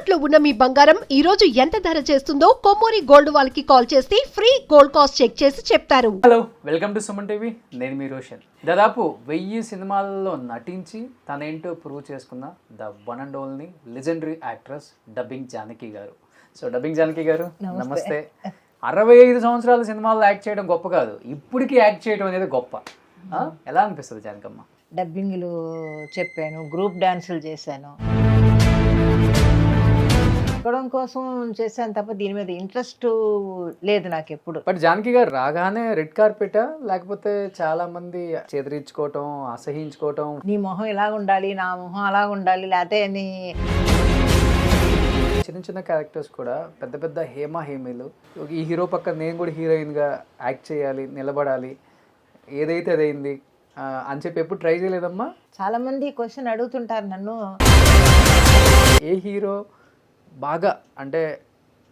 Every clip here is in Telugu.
తాకట్టులో ఉన్న మీ బంగారం ఈ రోజు ఎంత ధర చేస్తుందో కొమ్మూరి గోల్డ్ వాళ్ళకి కాల్ చేస్తే ఫ్రీ గోల్డ్ కాస్ట్ చెక్ చేసి చెప్తారు. Hello, welcome to Suman TV. నేను మీ రోషన్. దాదాపు 1000 సినిమాల్లో నటించి తనేంటో ప్రూవ్ చేసుకున్న the one and only legendary actress dubbing Janaki garu. So dubbing Janaki గారు నమస్తే. 65 సంవత్సరాల సినిమాల్లో యాక్ట్ చేయడం గొప్ప కాదు, ఇప్పటికీ యాక్ట్ చేయడం అనేది గొప్ప. ఎలా అనిపిస్తుంది జానకమ్మ? డబ్బింగ్లు చెప్పాను, గ్రూప్ డాన్సులు చేశాను, ఎక్కడం కోసం చేశాను తప్ప దీని మీద ఇంట్రెస్ట్ లేదు నాకు ఎప్పుడు. బట్ జానకి గారు రాగానే రెడ్ కార్పెటా, లేకపోతే చాలా మంది చెదిరించుకోవటం, అసహించుకోవటం, నీ మొహం ఇలా ఉండాలి, నా మొహం అలా ఉండాలి, లేకపోతే నీ చిన్న చిన్న క్యారెక్టర్స్ కూడా పెద్ద పెద్ద హేమీలు, ఈ హీరో పక్కన నేను కూడా హీరోయిన్గా యాక్ట్ చేయాలి, నిలబడాలి, ఏదైతే అదైంది అని చెప్పి ఎప్పుడు ట్రై చేయలేదమ్మా? చాలా మంది క్వశ్చన్ అడుగుతుంటారు నన్ను, ఏ హీరో బాగా అంటే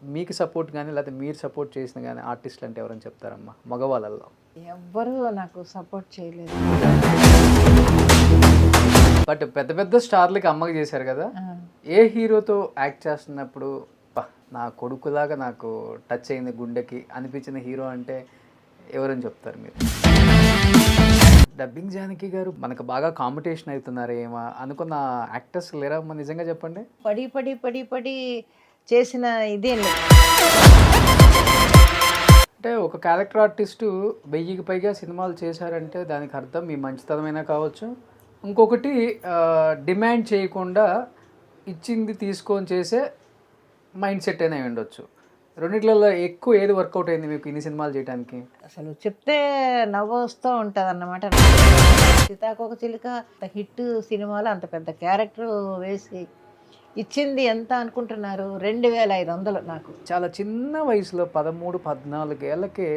మీకు సపోర్ట్ కానీ లేకపోతే మీరు సపోర్ట్ చేసిన కానీ ఆర్టిస్టులు అంటే ఎవరని చెప్తారమ్మా మగవాళ్ళల్లో? ఎవ్వరూ నాకు సపోర్ట్ చేయలేదు. బట్ పెద్ద పెద్ద స్టార్లకి అమ్మకి చేశారు కదా, ఏ హీరోతో యాక్ట్ చేస్తున్నప్పుడు నా కొడుకులాగా నాకు టచ్ అయింది గుండెకి అనిపించిన హీరో అంటే ఎవరని చెప్తారు మీరు? డబ్బింగ్ జానకి గారు మనకు బాగా కాంపిటీషన్ అవుతున్నారు ఏమో అనుకున్న యాక్టర్స్ లేరా అమ్మా? నిజంగా చెప్పండి. పడి పడి పడి పడి చేసిన ఇదే లేదు. అంటే ఒక క్యారెక్టర్ ఆర్టిస్టు 1000కి పైగా సినిమాలు చేశారంటే దానికి అర్థం మీ మంచితనమైనా కావచ్చు, ఇంకొకటి డిమాండ్ చేయకుండా ఇచ్చింది తీసుకొని చేసే మైండ్ సెట్ అయినా ఉండొచ్చు. రెండిట్లలో ఎక్కువ ఏది వర్కౌట్ అయింది మీకు ఇన్ని సినిమాలు చేయడానికి? అసలు చెప్తే నవ్వు వస్తూ ఉంటుంది అన్నమాట. సీతాకోక చిలుక హిట్ సినిమాలో అంత పెద్ద క్యారెక్టర్ వేసి ఇచ్చింది ఎంత అనుకుంటున్నారు? 2500 నాకు. చాలా చిన్న వయసులో 13-14 ఏళ్ళకే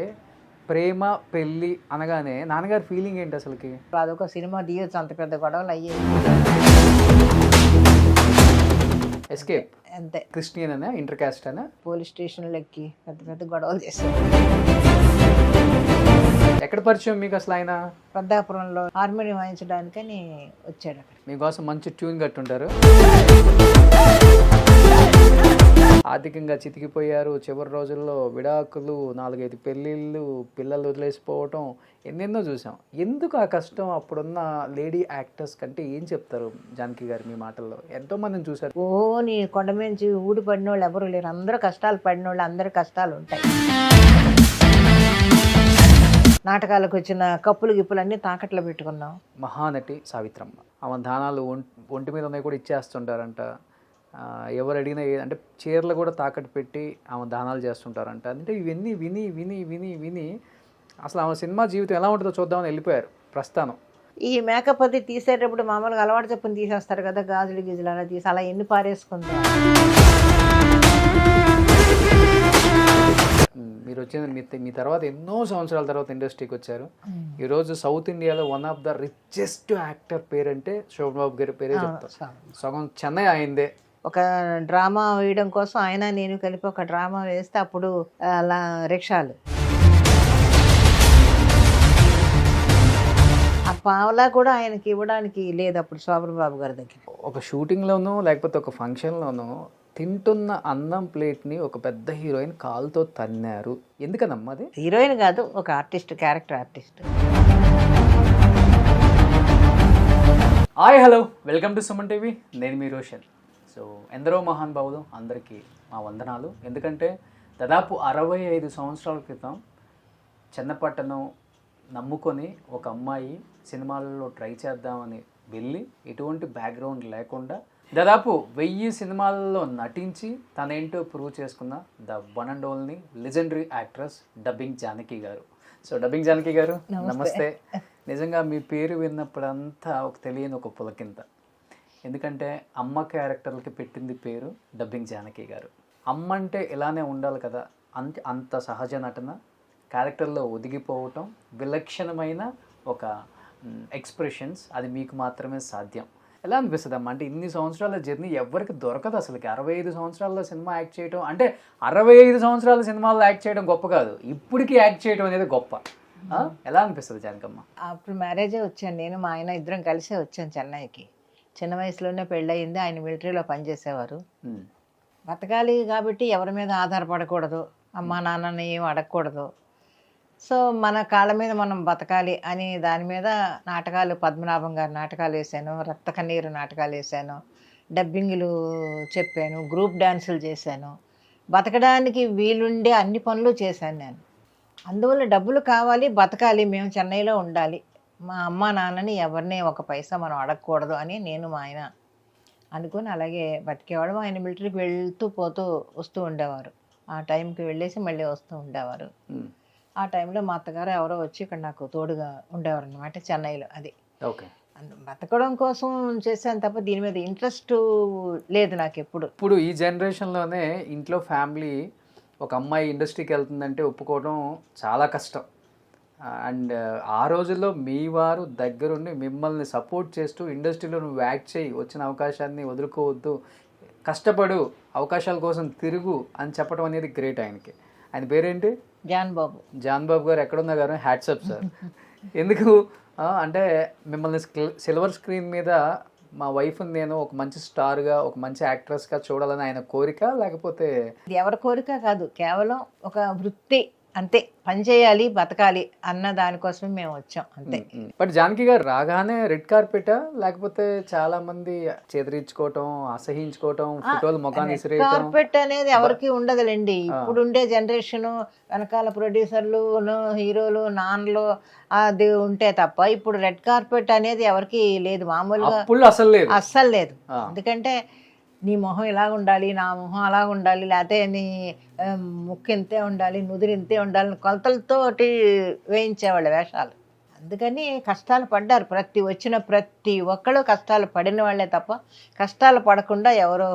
ప్రేమ పెళ్ళి అనగానే నాన్నగారి ఫీలింగ్ ఏంటి అసలుకి? అదొక సినిమా తీయొచ్చు, అంత పెద్ద గొడవలు అయ్యేది. ఎస్కేప్ అంతే. క్రిస్టియన్ అనే ఇంటర్ కాస్ట్ అనే పోలీస్ స్టేషన్లో ఎక్కి పెద్ద పెద్ద గొడవలు చేశారు. ఎక్కడ పరిచయం మీకు అసలు ఆయన? పెద్దాపురంలో హార్మోనియం వాయించడానికని వచ్చాడు. అక్కడ మీకోసం మంచి ట్యూన్ కట్టుంటారు. ఆర్థికంగా చితికిపోయారు, చివరి రోజుల్లో విడాకులు, 4-5 పెళ్ళిళ్ళు, పిల్లలు వదిలేసిపోవటం, ఎన్నెన్నో చూసాం. ఎందుకు ఆ కష్టం అప్పుడున్న లేడీ యాక్టర్స్ కంటే ఏం చెప్తారు జానకి గారు మీ మాటల్లో? ఎంతో మందిని చూసారు. నీ కొండ మించి ఊడి పడిన వాళ్ళు ఎవరు లేరు, అందరూ కష్టాలు పడిన వాళ్ళు, అందరు కష్టాలు ఉంటాయి. నాటకాలకు వచ్చిన కప్పులు గిప్పులు అన్నీ తాకట్లో పెట్టుకున్నాం. మహానటి సావిత్రమ్మ, ఆమె దానాలు ఒంటి మీద ఉన్నాయి కూడా ఇచ్చేస్తుంటారంట. ఎవరు అడిగినా అంటే చీరలు కూడా తాకట్టు పెట్టి ఆమె దానాలు చేస్తుంటారంట. అంటే ఇవన్నీ విని విని విని విని అసలు ఆమె సినిమా జీవితం ఎలా ఉంటుందో చూద్దామని వెళ్ళిపోయారు ప్రస్థానం. ఈ మేకప్ అది తీసేటప్పుడు మామూలుగా అలవాటు చెప్పుని తీసేస్తారు కదా, గాజులు గీజులు అలా తీసి అలా ఎన్ని పారేసుకుందా. మీరు వచ్చిన మీ తర్వాత ఎన్నో సంవత్సరాల తర్వాత ఇండస్ట్రీకి వచ్చారు. ఈరోజు సౌత్ ఇండియాలో one of the richest actor పేరంటే శోభన్ బాబు గారి పేరే చెప్తారు. సగం చెన్నై అయిందే. ఒక డ్రామా వేయడం కోసం ఆయన నేను కలిపి ఒక డ్రామా వేస్తే అప్పుడు అలా రిక్షాలు ఆ పావలా కూడా ఆయనకి ఇవ్వడానికి లేదు అప్పుడు శోభన్ బాబు గారి దగ్గర. ఒక షూటింగ్లోనూ లేకపోతే ఒక ఫంక్షన్లోనూ తింటున్న అన్నం ప్లేట్ని ఒక పెద్ద హీరోయిన్ కాలుతో తన్నారు. ఎందుకనమ్మా అది? హీరోయిన్ కాదు, ఒక artist, character artist. Hi, hello, welcome to Suman TV. నేను మీ రోషన్. సో ఎందరో మహానుభావులు అందరికీ మా వందనాలు. ఎందుకంటే దాదాపు 65 సంవత్సరాల క్రితం చెన్నపట్టణం నమ్ముకొని ఒక అమ్మాయి సినిమాలలో ట్రై చేద్దామని వెళ్ళి ఎటువంటి బ్యాక్గ్రౌండ్ లేకుండా దాదాపు 1000 సినిమాల్లో నటించి తనేంటో ప్రూవ్ చేసుకున్న the one and only legendary actress dubbing Janaki garu. So dubbing Janaki గారు నమస్తే. నిజంగా మీ పేరు విన్నప్పుడంతా ఒక తెలియని ఒక పులకింత. ఎందుకంటే అమ్మ క్యారెక్టర్లకి పెట్టింది పేరు డబ్బింగ్ జానకి గారు. అమ్మ అంటే ఇలానే ఉండాలి కదా, అంత సహజ నటన, క్యారెక్టర్లో ఒదిగిపోవటం, విలక్షణమైన ఒక ఎక్స్ప్రెషన్స్, అది మీకు మాత్రమే సాధ్యం. ఎలా అనిపిస్తుంది అమ్మ? అంటే ఇన్ని సంవత్సరాల జర్నీ ఎవరికి దొరకదు అసలుకి. 65 సంవత్సరాల్లో సినిమా యాక్ట్ చేయడం అంటే 65 సంవత్సరాల సినిమాల్లో యాక్ట్ చేయడం గొప్ప కాదు, ఇప్పటికీ యాక్ట్ చేయడం అనేది గొప్ప. ఎలా అనిపిస్తుంది జానకమ్మ? అప్పుడు మ్యారేజే వచ్చాను నేను, మా ఆయన ఇద్దరం కలిసే వచ్చాను చెన్నైకి. చిన్న వయసులోనే పెళ్ళయింది. ఆయన మిలిటరీలో పనిచేసేవారు. బతకాలి కాబట్టి ఎవరి మీద ఆధారపడకూడదు, అమ్మా నాన్నని ఏం అడగకూడదు. సో మన కాళ్ళ మీద మనం బతకాలి అని దాని మీద నాటకాలు, పద్మనాభం గారి నాటకాలు వేశాను, రక్త కన్నీరు నాటకాలు వేశాను, డబ్బింగ్లు చెప్పాను, గ్రూప్ డ్యాన్సులు చేశాను. బతకడానికి వీలుండే అన్ని పనులు చేశాను నేను. అందువల్ల డబ్బులు కావాలి, బతకాలి, మేము చెన్నైలో ఉండాలి, మా అమ్మ నాన్నని ఎవరిని ఒక పైసా మనం అడగకూడదు అని నేను మా ఆయన అనుకుని అలాగే బతికేవాడు. ఆయన మిలిటరీకి వెళ్తూ పోతూ వస్తూ ఉండేవారు. ఆ టైంకి వెళ్ళేసి మళ్ళీ వస్తూ ఉండేవారు. ఆ టైంలో మా అత్తగారు ఎవరో వచ్చి ఇక్కడ నాకు తోడుగా ఉండేవారు అనమాట, చెన్నైలో. అది ఓకే. బతకడం కోసం చేశాను తప్ప దీని మీద ఇంట్రెస్ట్ లేదు నాకు ఎప్పుడు. ఇప్పుడు ఈ జనరేషన్లోనే ఇంట్లో ఫ్యామిలీ ఒక అమ్మాయి ఇండస్ట్రీకి వెళ్తుందంటే ఒప్పుకోవడం చాలా కష్టం. అండ్ ఆ రోజుల్లో మీ వారు దగ్గరుండి మిమ్మల్ని సపోర్ట్ చేస్తూ ఇండస్ట్రీలో నువ్వు యాక్ట్ చేయి, వచ్చిన అవకాశాన్ని వదులుకోవద్దు, కష్టపడు, అవకాశాల కోసం తిరుగు అని చెప్పడం అనేది గ్రేట్. ఆయన పేరేంటి? జాన్ బాబు. జాన్ బాబు గారు ఎక్కడున్నా గారు హ్యాట్సప్ సార్. ఎందుకు అంటే మిమ్మల్ని సిల్వర్ స్క్రీన్ మీద మా వైఫ్ని నేను ఒక మంచి స్టార్గా, ఒక మంచి యాక్ట్రెస్గా చూడాలని ఆయన కోరిక, లేకపోతే ఇది ఎవరి కోరిక కాదు, కేవలం ఒక వృత్తి అంతే. పని చేయాలి, బతకాలి అన్న దానికోసమే మేము వచ్చాం అంతే. బట్ జానకి గారు రాగానే రెడ్ కార్పెటా, లేకపోతే చాలా మంది చేదరించుకోవటం, అసహించుకోవటం, ఫోటోలు ముఖాన్ని విసిరేయటం? కార్పెట్ అనేది ఎవరికి ఉండదులేండి. ఇప్పుడు ఉండే జనరేషన్ వెనకాల ప్రొడ్యూసర్లు, హీరోలు, నాన్నలు అది ఉంటే తప్ప ఇప్పుడు రెడ్ కార్పెట్ అనేది ఎవరికి లేదు. మామూలుగా అస్సలు లేదు. ఎందుకంటే నీ మొహం ఇలాగ ఉండాలి, నా మొహం అలాగ ఉండాలి, లేకపోతే నీ ముక్కు ఇంతే ఉండాలి, నుదురు ఇంతే ఉండాలి, కొలతలతోటి వేయించేవాళ్ళు వేషాలు. అందుకని కష్టాలు పడ్డారు. ప్రతి ఒక్కళ్ళు కష్టాలు పడిన వాళ్ళే తప్ప కష్టాలు పడకుండా ఎవరు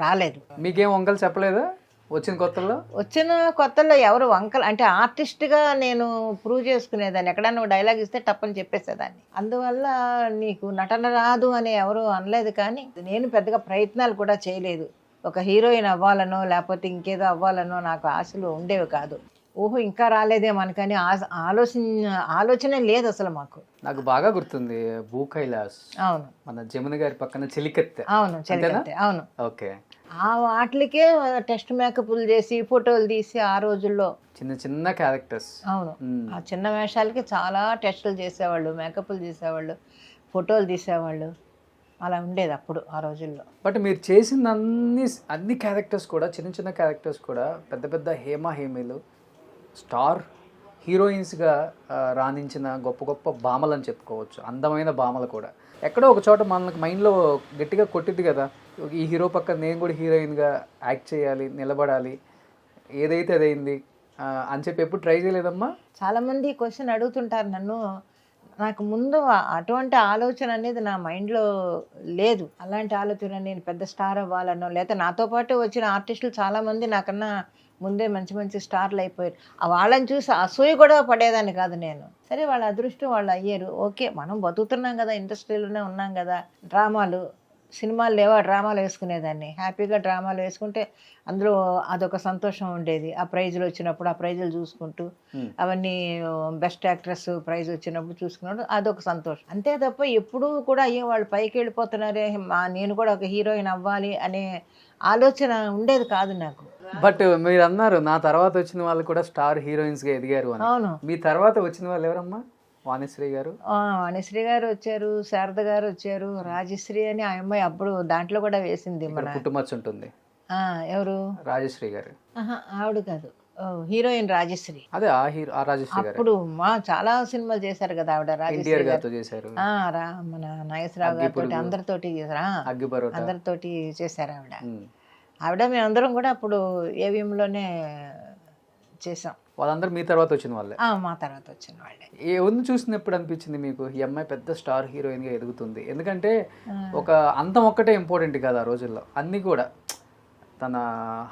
రాలేదు. మీకేం వంకలు చెప్పలేదా వచ్చిన కొత్తల్లో? ఎవరు వంకలు అంటే ఆర్టిస్ట్గా నేను ప్రూవ్ చేసుకునేదాన్ని. ఎక్కడన్నా డైలాగ్ ఇస్తే టప్పని చెప్పేసేదాన్ని. అందువల్ల నీకు నటన రాదు అని ఎవరు అనలేదు. కానీ నేను పెద్దగా ప్రయత్నాలు కూడా చేయలేదు. ఒక హీరోయిన్ అవ్వాలనో లేకపోతే ఇంకేదో అవ్వాలనో నాకు ఆశలు ఉండేవి కాదు. ఓహో ఇంకా రాలేదే మనకని ఆలోచన లేదు అసలు మాకు. నాకు బాగా గుర్తుంది భూ కైలాస్. అవును, మన జమున గారి పక్కన చెలికత్తె. అవును, చెలికత్తె. అవును. ఓకే. ఆ వాటికే టెస్ట్ మేకప్లు చేసి ఫోటోలు తీసి ఆ రోజుల్లో చిన్న క్యారెక్టర్స్. అవును, ఆ చిన్న వేషాలకి చాలా టెస్టులు చేసేవాళ్ళు, మేకప్లు చేసేవాళ్ళు, ఫోటోలు తీసేవాళ్ళు. అలా ఉండేది అప్పుడు ఆ రోజుల్లో. బట్ మీరు చేసిన అన్ని క్యారెక్టర్స్ కూడా, చిన్న క్యారెక్టర్స్ కూడా పెద్ద హేమీలు, స్టార్ హీరోయిన్స్గా రాణించిన గొప్ప భామలు అని చెప్పుకోవచ్చు. అందమైన భామలు కూడా. ఎక్కడో ఒక చోట మనకు మైండ్లో గట్టిగా కొట్టిద్ది కదా, ఈ హీరో పక్కన నేను కూడా హీరోయిన్గా యాక్ట్ చేయాలి, నిలబడాలి, ఏదైతే అదైంది అని చెప్పి ఎప్పుడు ట్రై చేయలేదమ్మా? చాలామంది క్వశ్చన్ అడుగుతుంటారు నన్ను. నాకు ముందు అటువంటి ఆలోచన అనేది నా మైండ్లో లేదు. అలాంటి ఆలోచన నేను పెద్ద స్టార్ అవ్వాలనో, లేకపోతే నాతో పాటు వచ్చిన ఆర్టిస్టులు చాలామంది నాకన్నా ముందే మంచి స్టార్లు అయిపోయారు. వాళ్ళని చూసి అసూయ కూడా పడేదాన్ని కాదు నేను. సరే, వాళ్ళ అదృష్టం వాళ్ళు అయ్యారు. ఓకే, మనం బతుకుతున్నాం కదా, ఇండస్ట్రీలోనే ఉన్నాం కదా. సినిమాలు లేవా, డ్రామాలు వేసుకునేదాన్ని. హ్యాపీగా డ్రామాలు వేసుకుంటే అందులో అదొక సంతోషం ఉండేది. ఆ ప్రైజులు వచ్చినప్పుడు ఆ ప్రైజులు చూసుకుంటూ, అవన్నీ బెస్ట్ యాక్ట్రెస్ ప్రైజ్ వచ్చినప్పుడు చూసుకున్నప్పుడు అదొక సంతోషం. అంతే తప్ప ఎప్పుడూ కూడా అయ్యో వాళ్ళు పైకి వెళ్ళిపోతున్నారే, నేను కూడా ఒక హీరోయిన్ అవ్వాలి అనే ఆలోచన ఉండేది కాదు నాకు. బట్ మీరు అన్నారు నా తర్వాత వచ్చిన వాళ్ళు కూడా స్టార్ హీరోయిన్స్గా ఎదిగారు అని. అవును. మీ తర్వాత వచ్చిన వాళ్ళు ఎవరమ్మా? వాణిశ్రీ గారు. వాణిశ్రీ గారు వచ్చారు, శారద గారు వచ్చారు, రాజశ్రీ అని ఆ అమ్మాయి అప్పుడు దాంట్లో కూడా వేసింది. మన కుటుంబం ఉంటుంది. ఎవరు? రాజశ్రీ గారు. ఆవిడ కాదు, హీరోయిన్ రాజశ్రీ. అదే ఆ రాజశ్రీ గారు. అప్పుడు చాలా సినిమాలు చేశారు కదా ఆవిడ. రాజశ్రీ గారితో చేశారు, మన నాగేశ్వరరావు గారితో అందరితోటి చేశారు, అందరితోటి చేశారు ఆవిడ. మేమందరం కూడా అప్పుడు ఏవిఎంలోనే చేసాం. వాళ్ళందరూ మీ తర్వాత వచ్చిన వాళ్ళే? మా తర్వాత వచ్చిన వాళ్ళే. ఎవరిని చూసినప్పుడు అనిపించింది మీకు ఈ అమ్మాయి పెద్ద స్టార్ హీరోయిన్గా ఎదుగుతుంది? ఎందుకంటే ఒక అందం ఒక్కటే ఇంపార్టెంట్ కదా ఆ రోజుల్లో. అన్నీ కూడా తన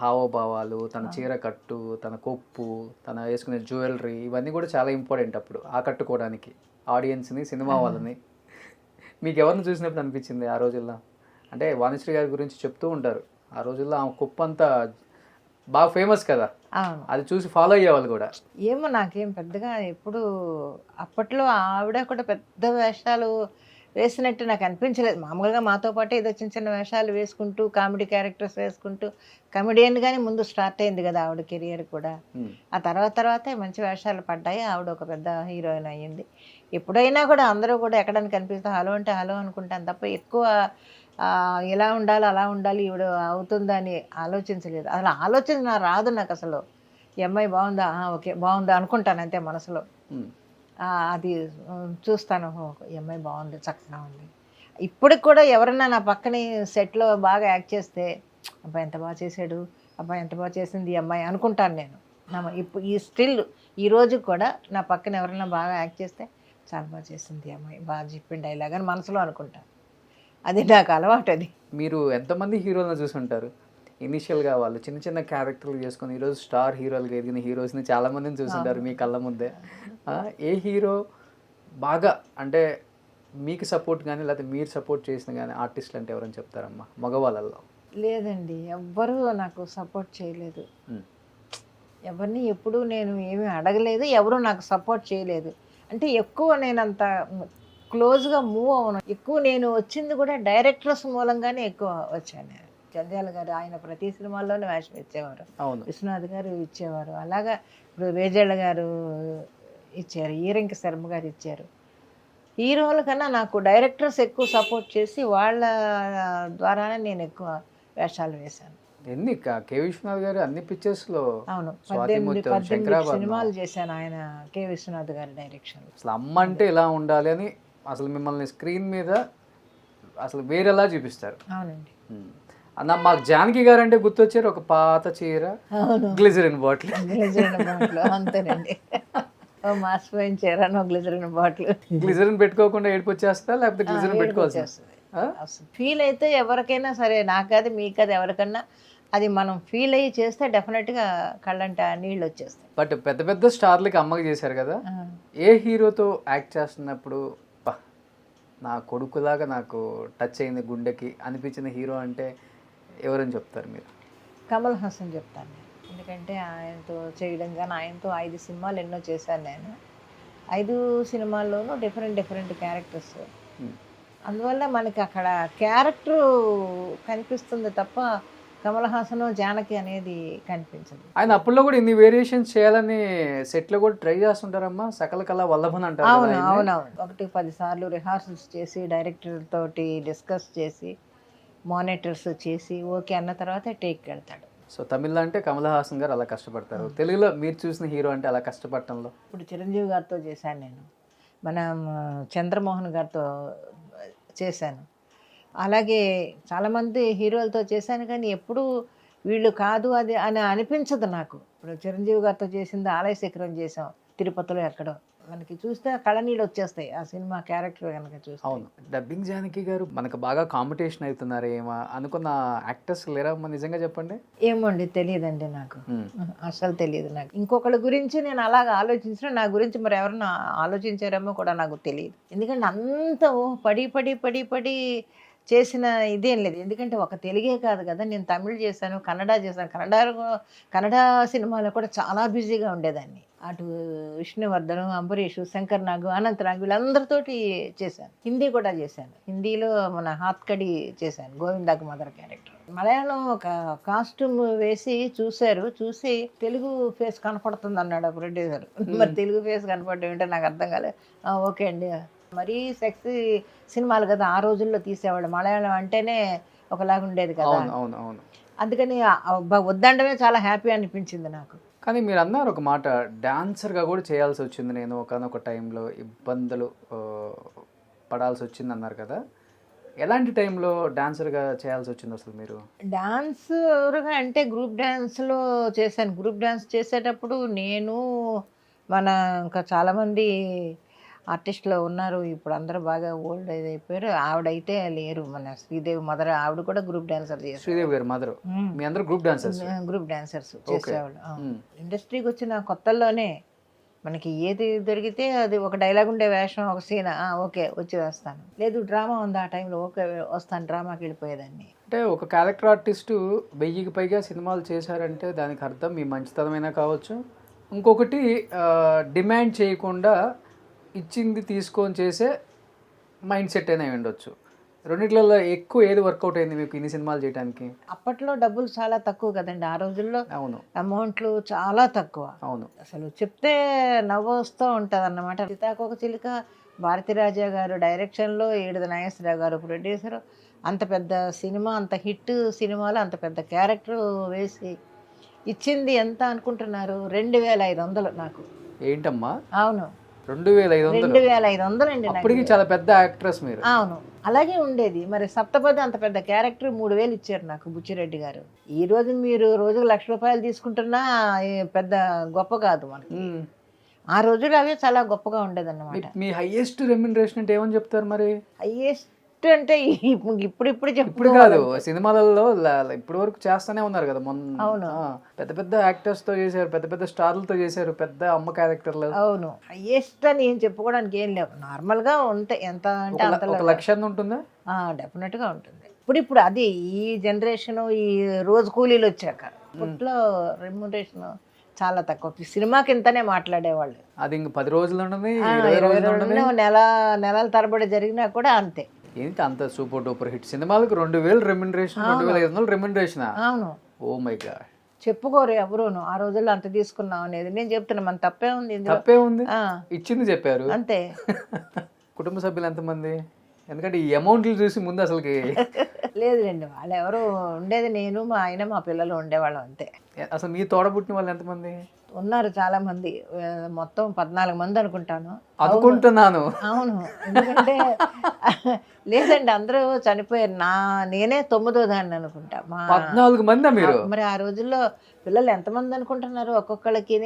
హావభావాలు, తన చీర కట్టు, తన కొప్పు, తన వేసుకునే జ్యువెలరీ, ఇవన్నీ కూడా చాలా ఇంపార్టెంట్ అప్పుడు ఆకట్టుకోవడానికి ఆడియన్స్ని, సినిమా వాళ్ళని. మీకు ఎవరిని చూసినప్పుడు అనిపించింది ఆ రోజుల్లో? అంటే వాణిశ్రీ గారి గురించి చెప్తూ ఉంటారు, ఆ రోజుల్లో ఆమె కొప్పు అంతా బాగా ఫేమస్ కదా, అది చూసి ఫాలో అయ్యేవాళ్ళు కూడా. ఏమో నాకేం పెద్దగా ఎప్పుడు అప్పట్లో ఆవిడ కూడా పెద్ద వేషాలు వేసినట్టు నాకు అనిపించలేదు. మామూలుగా మాతో పాటు ఏదో చిన్న చిన్న వేషాలు వేసుకుంటూ కామెడీ క్యారెక్టర్స్ వేసుకుంటూ కమెడియన్గానే ముందు స్టార్ట్ అయింది కదా ఆవిడ కెరియర్ కూడా. ఆ తర్వాతే మంచి వేషాలు పడ్డాయి. ఆవిడ ఒక పెద్ద హీరోయిన్ అయ్యింది. ఎప్పుడైనా కూడా అందరూ కూడా ఎక్కడానికి కనిపిస్తే హలో అంటే హలో అనుకుంటాను తప్ప ఎక్కువ ఇలా ఉండాలి అలా ఉండాలి ఈవిడ అవుతుందని ఆలోచించలేదు. అసలు ఆలోచన రాదు నాకు అసలు. ఈ అమ్మాయి బాగుందా, ఓకే బాగుందా అనుకుంటాను అంతే మనసులో. అది చూస్తాను, ఈ అమ్మాయి బాగుంది, చక్కగా ఉంది. ఇప్పటికి కూడా ఎవరన్నా నా పక్కనే సెట్లో బాగా యాక్ట్ చేస్తే అబ్బాయి ఎంత బాగా చేశాడు, అబ్బాయి ఎంత బాగా చేసింది ఈ అమ్మాయి అనుకుంటాను నేను. ఇప్పుడు ఈ రోజు కూడా నా పక్కన ఎవరైనా బాగా యాక్ట్ చేస్తే చాలా బాగా చేసింది ఈ అమ్మాయి, బాగా చెప్పిన డైలాగ్ అని మనసులో అనుకుంటాను. అది నాకు అలవాటు. అది మీరు ఎంతమంది హీరోలను చూసుంటారు? ఇనిషియల్గా వాళ్ళు చిన్న చిన్న క్యారెక్టర్లు చేసుకొని ఈరోజు స్టార్ హీరోలుగా ఎదిగిన హీరోస్ని చాలామందిని చూసుంటారు మీ కళ్ళ ముందే. ఏ హీరో బాగా అంటే మీకు సపోర్ట్ కానీ లేకపోతే మీరు సపోర్ట్ చేసిన కానీ ఆర్టిస్టులు అంటే ఎవరని చెప్తారమ్మా మగవాళ్ళల్లో? లేదండి, ఎవ్వరూ నాకు సపోర్ట్ చేయలేదు. ఎవరిని ఎప్పుడూ నేను ఏమీ అడగలేదు, ఎవరు నాకు సపోర్ట్ చేయలేదు. అంటే ఎక్కువ నేను అంత క్లోజ్గా మూవ్ అవును. ఎక్కువ నేను వచ్చింది కూడా డైరెక్టర్స్ మూలంగానే ఎక్కువ వచ్చాను నేను. జంధ్యాల గారు ఆయన ప్రతి సినిమాల్లోనే వేషం ఇచ్చేవారు, విశ్వనాథ్ గారు ఇచ్చేవారు. అలాగా ఇప్పుడు వేజేళ్ళ గారు ఇచ్చారు, ఈరంకి శర్మ గారు ఇచ్చారు. హీరోల కన్నా నాకు డైరెక్టర్స్ ఎక్కువ సపోర్ట్ చేసి వాళ్ళ ద్వారానే నేను ఎక్కువ వేషాలు వేశాను. ఎన్ని కే విశ్వనాథ్ గారు అన్ని పిక్చర్స్లో? అవును, 18 సినిమాలు చేశాను ఆయన కే విశ్వనాథ్ గారి డైరెక్షన్. అసలు అమ్మ అంటే ఇలా ఉండాలి అని అసలు మిమ్మల్ని స్క్రీన్ మీద అసలు వేరేలా చూపిస్తారు. అవునండి. అన్న మాకు జానకి గారు అంటే గుర్తొచ్చారు, ఒక పాత చీర, గ్లిజరిన్ బాటిల్. అంతేనండి, మాసిపోయిన చీర, గ్లిజరిన్ బాటిల్. గ్లిజరిన్ పెట్టుకోకుండా ఏడుపు వచ్చేస్తా, లేకపోతే గ్లిజరిన్ పెట్టుకోవాల్సి ఫీల్ అయితే ఎవరికైనా సరే, నాకు కాదు మీకు కాదు ఎవరికన్నా అది మనం ఫీల్ అయ్యి చేస్తే డెఫినెట్గా కళ్ళంట నీళ్ళు వచ్చేస్తాయి. బట్ పెద్ద పెద్ద స్టార్లకి అమ్మకి చేశారు కదా, ఏ హీరోతో యాక్ట్ చేస్తున్నప్పుడు నా కొడుకులాగా నాకు టచ్ అయింది గుండెకి అనిపించిన హీరో అంటే ఎవరని చెప్తారు మీరు? కమల్ హాసన్ చెప్తాను నేను. ఎందుకంటే ఆయనతో చేయడం కానీ, ఆయనతో 5 సినిమాలు ఎన్నో చేశాను నేను. 5 సినిమాల్లోనూ డిఫరెంట్ క్యారెక్టర్స్. అందువల్ల మనకి అక్కడ క్యారెక్టర్ కనిపిస్తుంది తప్ప కమల్ హాసన్ జానకి అనేది కనిపించదు. ఆయన అప్పుల్లో కూడా ఇన్ని వేరియేషన్స్ చేయాలని సెట్లో కూడా ట్రై చేస్తుంటారమ్మా, సకల కళ వల్లభన్ అంటారు. అవునవును, 1-10 సార్లు రిహార్సల్స్ చేసి డైరెక్టర్ తోటి డిస్కస్ చేసి మానిటర్స్ చేసి ఓకే అన్న తర్వాత టేక్ వెళ్తాడు. సో తమిళ్లో అంటే కమల్ హాసన్ గారు అలా కష్టపడతారు, తెలుగులో మీరు చూసిన హీరో అంటే అలా కష్టపడటంలో? ఇప్పుడు చిరంజీవి గారితో చేశాను నేను, మనం చంద్రమోహన్ గారితో చేశాను, అలాగే చాలామంది హీరోలతో చేశాను. కానీ ఎప్పుడు వీళ్ళు కాదు అది అని అనిపించదు నాకు. ఇప్పుడు చిరంజీవి గారితో చేసింది ఆలయ శిఖరం చేసాం తిరుపతిలో ఎక్కడో, మనకి చూస్తే కళ్ళనీళ్ళు వచ్చేస్తాయి ఆ సినిమా క్యారెక్టర్ కనుక చూస్తే. అవును, డబ్బింగ్ జానకి గారు మనకు బాగా కాంపిటీషన్ అవుతున్నారు ఏమో అనుకున్న యాక్టర్స్ లేరా అమ్మా, నిజంగా చెప్పండి? ఏమోండి, తెలియదండి నాకు, అసలు తెలియదు నాకు. ఇంకొకళ్ళ గురించి నేను అలాగ ఆలోచించిన, నా గురించి మరి ఎవరన్నా ఆలోచించారేమో కూడా నాకు తెలియదు. ఎందుకంటే అంత పడి చేసిన ఇదేం లేదు. ఎందుకంటే ఒక తెలుగే కాదు కదా, నేను తమిళ్ చేశాను, కన్నడ చేశాను. కన్నడ సినిమాలో కూడా చాలా బిజీగా ఉండేదాన్ని. అటు విష్ణువర్ధన్, అంబరీష్, శంకర్ నాగ్, అనంత్ నాగ్ వీళ్ళందరితోటి చేశాను. హిందీ కూడా చేశాను. హిందీలో మన హాత్కడి చేశాను, గోవిందాకు మదర్ క్యారెక్టర్. మలయాళం ఒక కాస్ట్యూమ్ వేసి చూసి తెలుగు ఫేస్ కనపడుతుంది అన్నాడు ప్రొడ్యూసర్. మరి తెలుగు ఫేస్ కనపడడం ఏంటో నాకు అర్థం కాలేదు. ఓకే అండి, మరీ సెక్సీ సినిమాలు కదా ఆ రోజుల్లో తీసేవాడు, మలయాళం అంటేనే ఒకలాగా ఉండేది కదా. అందుకని వద్దండమే చాలా హ్యాపీ అనిపించింది నాకు. కానీ మీరు అన్నారు ఒక మాట, డాన్సర్గా కూడా చేయాల్సి వచ్చింది నేను ఒకనొక టైంలో, ఇబ్బందులు పడాల్సి వచ్చింది అన్నారు కదా, ఎలాంటి టైంలో డాన్సర్గా చేయాల్సి వచ్చింది అసలు మీరు? డాన్సర్గా అంటే గ్రూప్ డ్యాన్స్లో చేశాను. గ్రూప్ డ్యాన్స్ చేసేటప్పుడు నేను ఇంకా చాలామంది ఆర్టిస్టులు ఉన్నారు, ఇప్పుడు అందరూ బాగా ఓల్డ్ ఏజ్ అయిపోయారు. ఆవిడైతే లేరు, మన శ్రీదేవి మదర్, ఆవిడ కూడా గ్రూప్ డాన్సర్ చేశారు. శ్రీదేవి గారు మదర్, మీ అందరూ గ్రూప్ డాన్సర్స్ చేసేవాళ్ళు. ఇండస్ట్రీకి వచ్చిన కొత్తల్లోనే మనకి ఏది దొరికితే అది, ఒక డైలాగ్ ఉండే వేషం, ఒక సీన్, ఓకే వచ్చి వేస్తాను, లేదు డ్రామా ఉంది ఆ టైంలో, ఓకే వస్తాను, డ్రామాకి వెళ్ళిపోయేదాన్ని. అంటే ఒక క్యారెక్టర్ ఆర్టిస్టు 1000కి పైగా సినిమాలు చేశారంటే దానికి అర్థం మీ మంచితనమైనా కావచ్చు, ఇంకొకటి డిమాండ్ చేయకుండా ఇచ్చింది తీసుకొని చేసే మైండ్ సెట్ అయినా ఉండొచ్చు. రెండిట్లలో ఎక్కువ ఏది వర్కౌట్ అయింది మీకు ఇన్ని సినిమాలు చేయడానికి? అప్పట్లో డబ్బులు చాలా తక్కువ కదండి ఆ రోజుల్లో. అవును అమౌంట్లు చాలా తక్కువ. అవును. అసలు చెప్తే నవ్వు వస్తూ ఉంటుంది అన్నమాట. సీతాకోక చిలుక భారతీరాజా గారు డైరెక్షన్లో, ఏడుద నాగేశ్వరరావు గారు ప్రొడ్యూసర్, అంత పెద్ద సినిమా, అంత హిట్ సినిమాలో అంత పెద్ద క్యారెక్టర్ వేసి ఇచ్చింది ఎంత అనుకుంటున్నారు? 2500 నాకు. ఏంటమ్మా అవును, 2500? 2500 అండి. అప్పటికి చాలా పెద్ద యాక్ట్రెస్ మీరు. అవును, అలాగే ఉండేది. మరి సప్తపది అంత పెద్ద క్యారెక్టర్ 3000 ఇచ్చారు నాకు బుచ్చిరెడ్డి గారు. ఈ రోజు మీరు రోజుకు ₹1,00,000 తీసుకుంటున్నా పెద్ద గొప్ప కాదు మనకి. ఆ రోజులు అవే చాలా గొప్పగా ఉండేది అన్నమాట. మీ హైయెస్ట్ రెమ్యునరేషన్ అంటే ఏమని చెప్తారు మరి? హైయెస్ట్ అంటే ఇప్పుడు ఇప్పుడు కాదు, సినిమాలలో ఇప్పటి వరకు చేస్తూనే ఉన్నారు కదా. మొన్న అవును. పెద్ద పెద్ద యాక్టర్స్ తో చేశారు, పెద్ద పెద్ద స్టార్లతో చేశారు, పెద్ద అమ్మ క్యారెక్టర్లు. అవును, హైయెస్ట్ అని ఏం చెప్పుకోవడానికి ఏం లేవు. నార్మల్ గా ఉంటాయి. ఎంత అంటే అంత 1,00,000 ఉంటుందా? డెఫినెట్ గా ఉంటుంది. ఇప్పుడు అది ఈ జనరేషన్, ఈ రోజు కూలీలు వచ్చాక ఇప్పట్లో రెమ్యునరేషన్ చాలా తక్కువ. సినిమాకి ఇంతనే మాట్లాడేవాళ్ళు. అది ఇంక 10 రోజులు ఉండదు, 20 రోజులు, నెలల తరబడి జరిగినా కూడా అంతే. ఏంటి అంత సూపర్ డూపర్ హిట్ సినిమాలకు 2,000 రెమ్యునరేషన్, 2,500 రెమ్యునరేషన్? అవును. Oh my God. చెప్పుకోరు ఎవరును ఆ రోజుల్లో అంత తీసుకున్నాం అనేది. నేను చెప్తున్నా, మన తప్పే ఉంది ఇందులో. తప్పే ఉంది, ఇచ్చింది చెప్పారు అంతే. కుటుంబ సభ్యులు ఎంతమంది? ఎందుకంటే ఈ అమౌంట్లు చూసి ముందు అసలుకి లేదులేండి, వాళ్ళు ఎవరు ఉండేది నేను, మా ఆయన, మా పిల్లలు ఉండేవాళ్ళం అంతే. అసలు మీ తోడబుట్టిన వాళ్ళు ఎంతమంది ఉన్నారు? చాలా మంది, మొత్తం 14 మంది అనుకుంటాను. అనుకుంటున్నాను. అవును, ఎందుకంటే లేదండి అందరూ చనిపోయారు. నేనే 9వ దాన్ని అనుకుంటా. 14 మంది మీరు? మరి ఆ రోజుల్లో పిల్లలు ఎంతమంది అనుకుంటున్నారు? ఒక్కొక్కళ్ళకి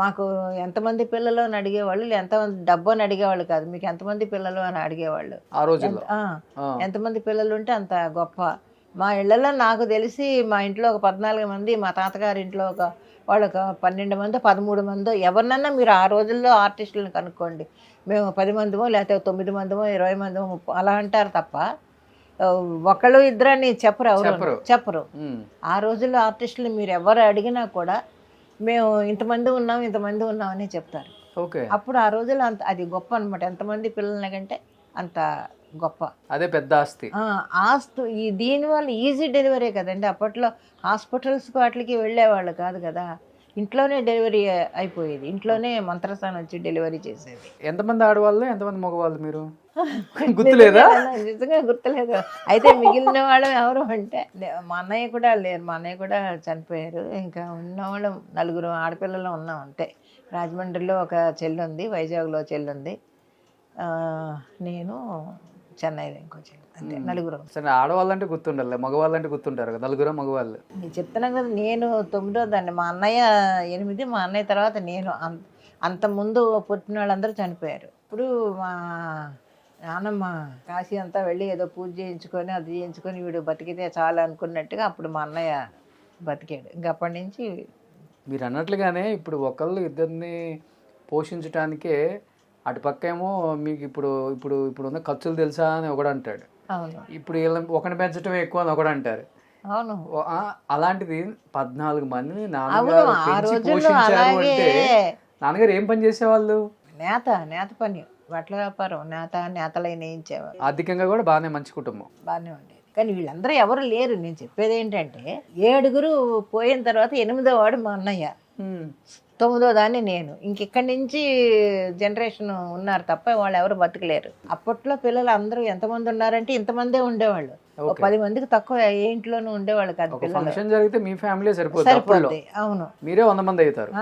మాకు ఎంతమంది పిల్లలు అని అడిగేవాళ్ళు, ఎంతమంది డబ్బు అని అడిగేవాళ్ళు కాదు. మీకు ఎంతమంది పిల్లలు అని అడిగేవాళ్ళు. ఆ రోజుల్లో ఎంతమంది పిల్లలు ఉంటే అంత గొప్ప. మా ఇళ్లలో నాకు తెలిసి మా ఇంట్లో ఒక 14 మంది, మా తాతగారి ఇంట్లో వాళ్ళు ఒక 12 మందో 13 మందో. ఎవరినన్నా మీరు ఆ రోజుల్లో ఆర్టిస్టులను కనుక్కోండి, మేము 10 మందిమో లేకపోతే 9 మందిమో 20 మందిమో అలా అంటారు తప్ప ఒకళ్ళు ఇద్దరని చెప్పరు. ఆ రోజుల్లో ఆర్టిస్టులు మీరు ఎవరు అడిగినా కూడా మేము ఇంతమంది ఉన్నామని చెప్తారు. అప్పుడు ఆ రోజుల్లో అంత అది గొప్ప అనమాట. ఎంతమంది పిల్లల కంటే అంత గొప్ప, అదే పెద్ద ఆస్తి. ఈ దీనివల్ల ఈజీ డెలివరీ కదండి. అప్పట్లో హాస్పిటల్స్కి వాటికి వెళ్ళేవాళ్ళు కాదు కదా, ఇంట్లోనే డెలివరీ అయిపోయేది. ఇంట్లోనే మంత్రసాన్ని వచ్చి డెలివరీ చేసేది. ఎంతమంది ఆడవాళ్ళు, ఎంతమంది మగవాళ్ళు మీరు గుర్తులేదా? నిజంగా గుర్తులేదు. అయితే మిగిలిన వాళ్ళు ఎవరు అంటే మా అన్నయ్య కూడా లేరు. మా అన్నయ్య కూడా చనిపోయారు. ఇంకా ఉన్నవాళ్ళు 4 ఆడపిల్లలు ఉన్నాం అంతే. రాజమండ్రిలో ఒక చెల్లి ఉంది, వైజాగ్లో చెల్లి ఉంది, నేను చెన్నైలో ఇంకో చెల్లి, అంతే 4. సరే, ఆడవాళ్ళంటే గుర్తుండాలి, మగవాళ్ళంటే గుర్తుంటారు కదా. 4 మగవాళ్ళు. నేను చెప్తున్నాను కదా, నేను 9వ దాన్ని, మా అన్నయ్య 8, మా అన్నయ్య తర్వాత నేను. అంత ముందు పుట్టిన వాళ్ళందరూ చనిపోయారు. ఇప్పుడు మా నాన్నమ్మ కాశీ అంతా వెళ్ళి ఏదో పూజ చేయించుకొని అది చేయించుకొని వీడు బతికితే చాలు అనుకున్నట్టుగా అప్పుడు మా అన్నయ్య బతికాడు. ఇంక అప్పటి నుంచి మీరు అన్నట్లుగానే ఇప్పుడు ఒకళ్ళు ఇద్దరిని పోషించడానికే అటుపక్క ఏమో మీకు ఇప్పుడు ఉన్న ఖర్చులు తెలుసా అని ఒకడు అంటాడు. అవును, ఇప్పుడు ఒకరిని పెంచడం ఎక్కువ అని ఒకడు అంటారు. అవును, అలాంటిది 14 మందిని నాన్నగారు పెంచి పోషించారు అంటే నాన్నగారు ఏం పని చేసేవాళ్ళు? నేత పని, బట్టల వ్యాపారం, నేతలై నేయించేవారు. ఆర్థికంగా కూడా బాగానే మంచి కుటుంబం, బాగానే ఉండేది. కానీ వీళ్ళందరూ ఎవరు లేరు. నేను చెప్పేది ఏంటంటే 7 పోయిన తర్వాత 8వ వాడు మా అన్నయ్య, 9వ దాన్ని నేను. ఇంకెక్కడి నుంచి జనరేషన్ ఉన్నారు తప్ప వాళ్ళు ఎవరు బతకలేరు. అప్పట్లో పిల్లలు అందరూ ఎంతమంది ఉన్నారంటే ఇంతమందే ఉండేవాళ్ళు. 10 మందికి తక్కువ ఏ ఇంట్లోనూ ఉండేవాళ్ళు కాదు. ఫంక్షన్ జరిగితే మీ ఫ్యామిలీ సరిపోతుంది. అవును, మీరే 100 మంది అవుతారు.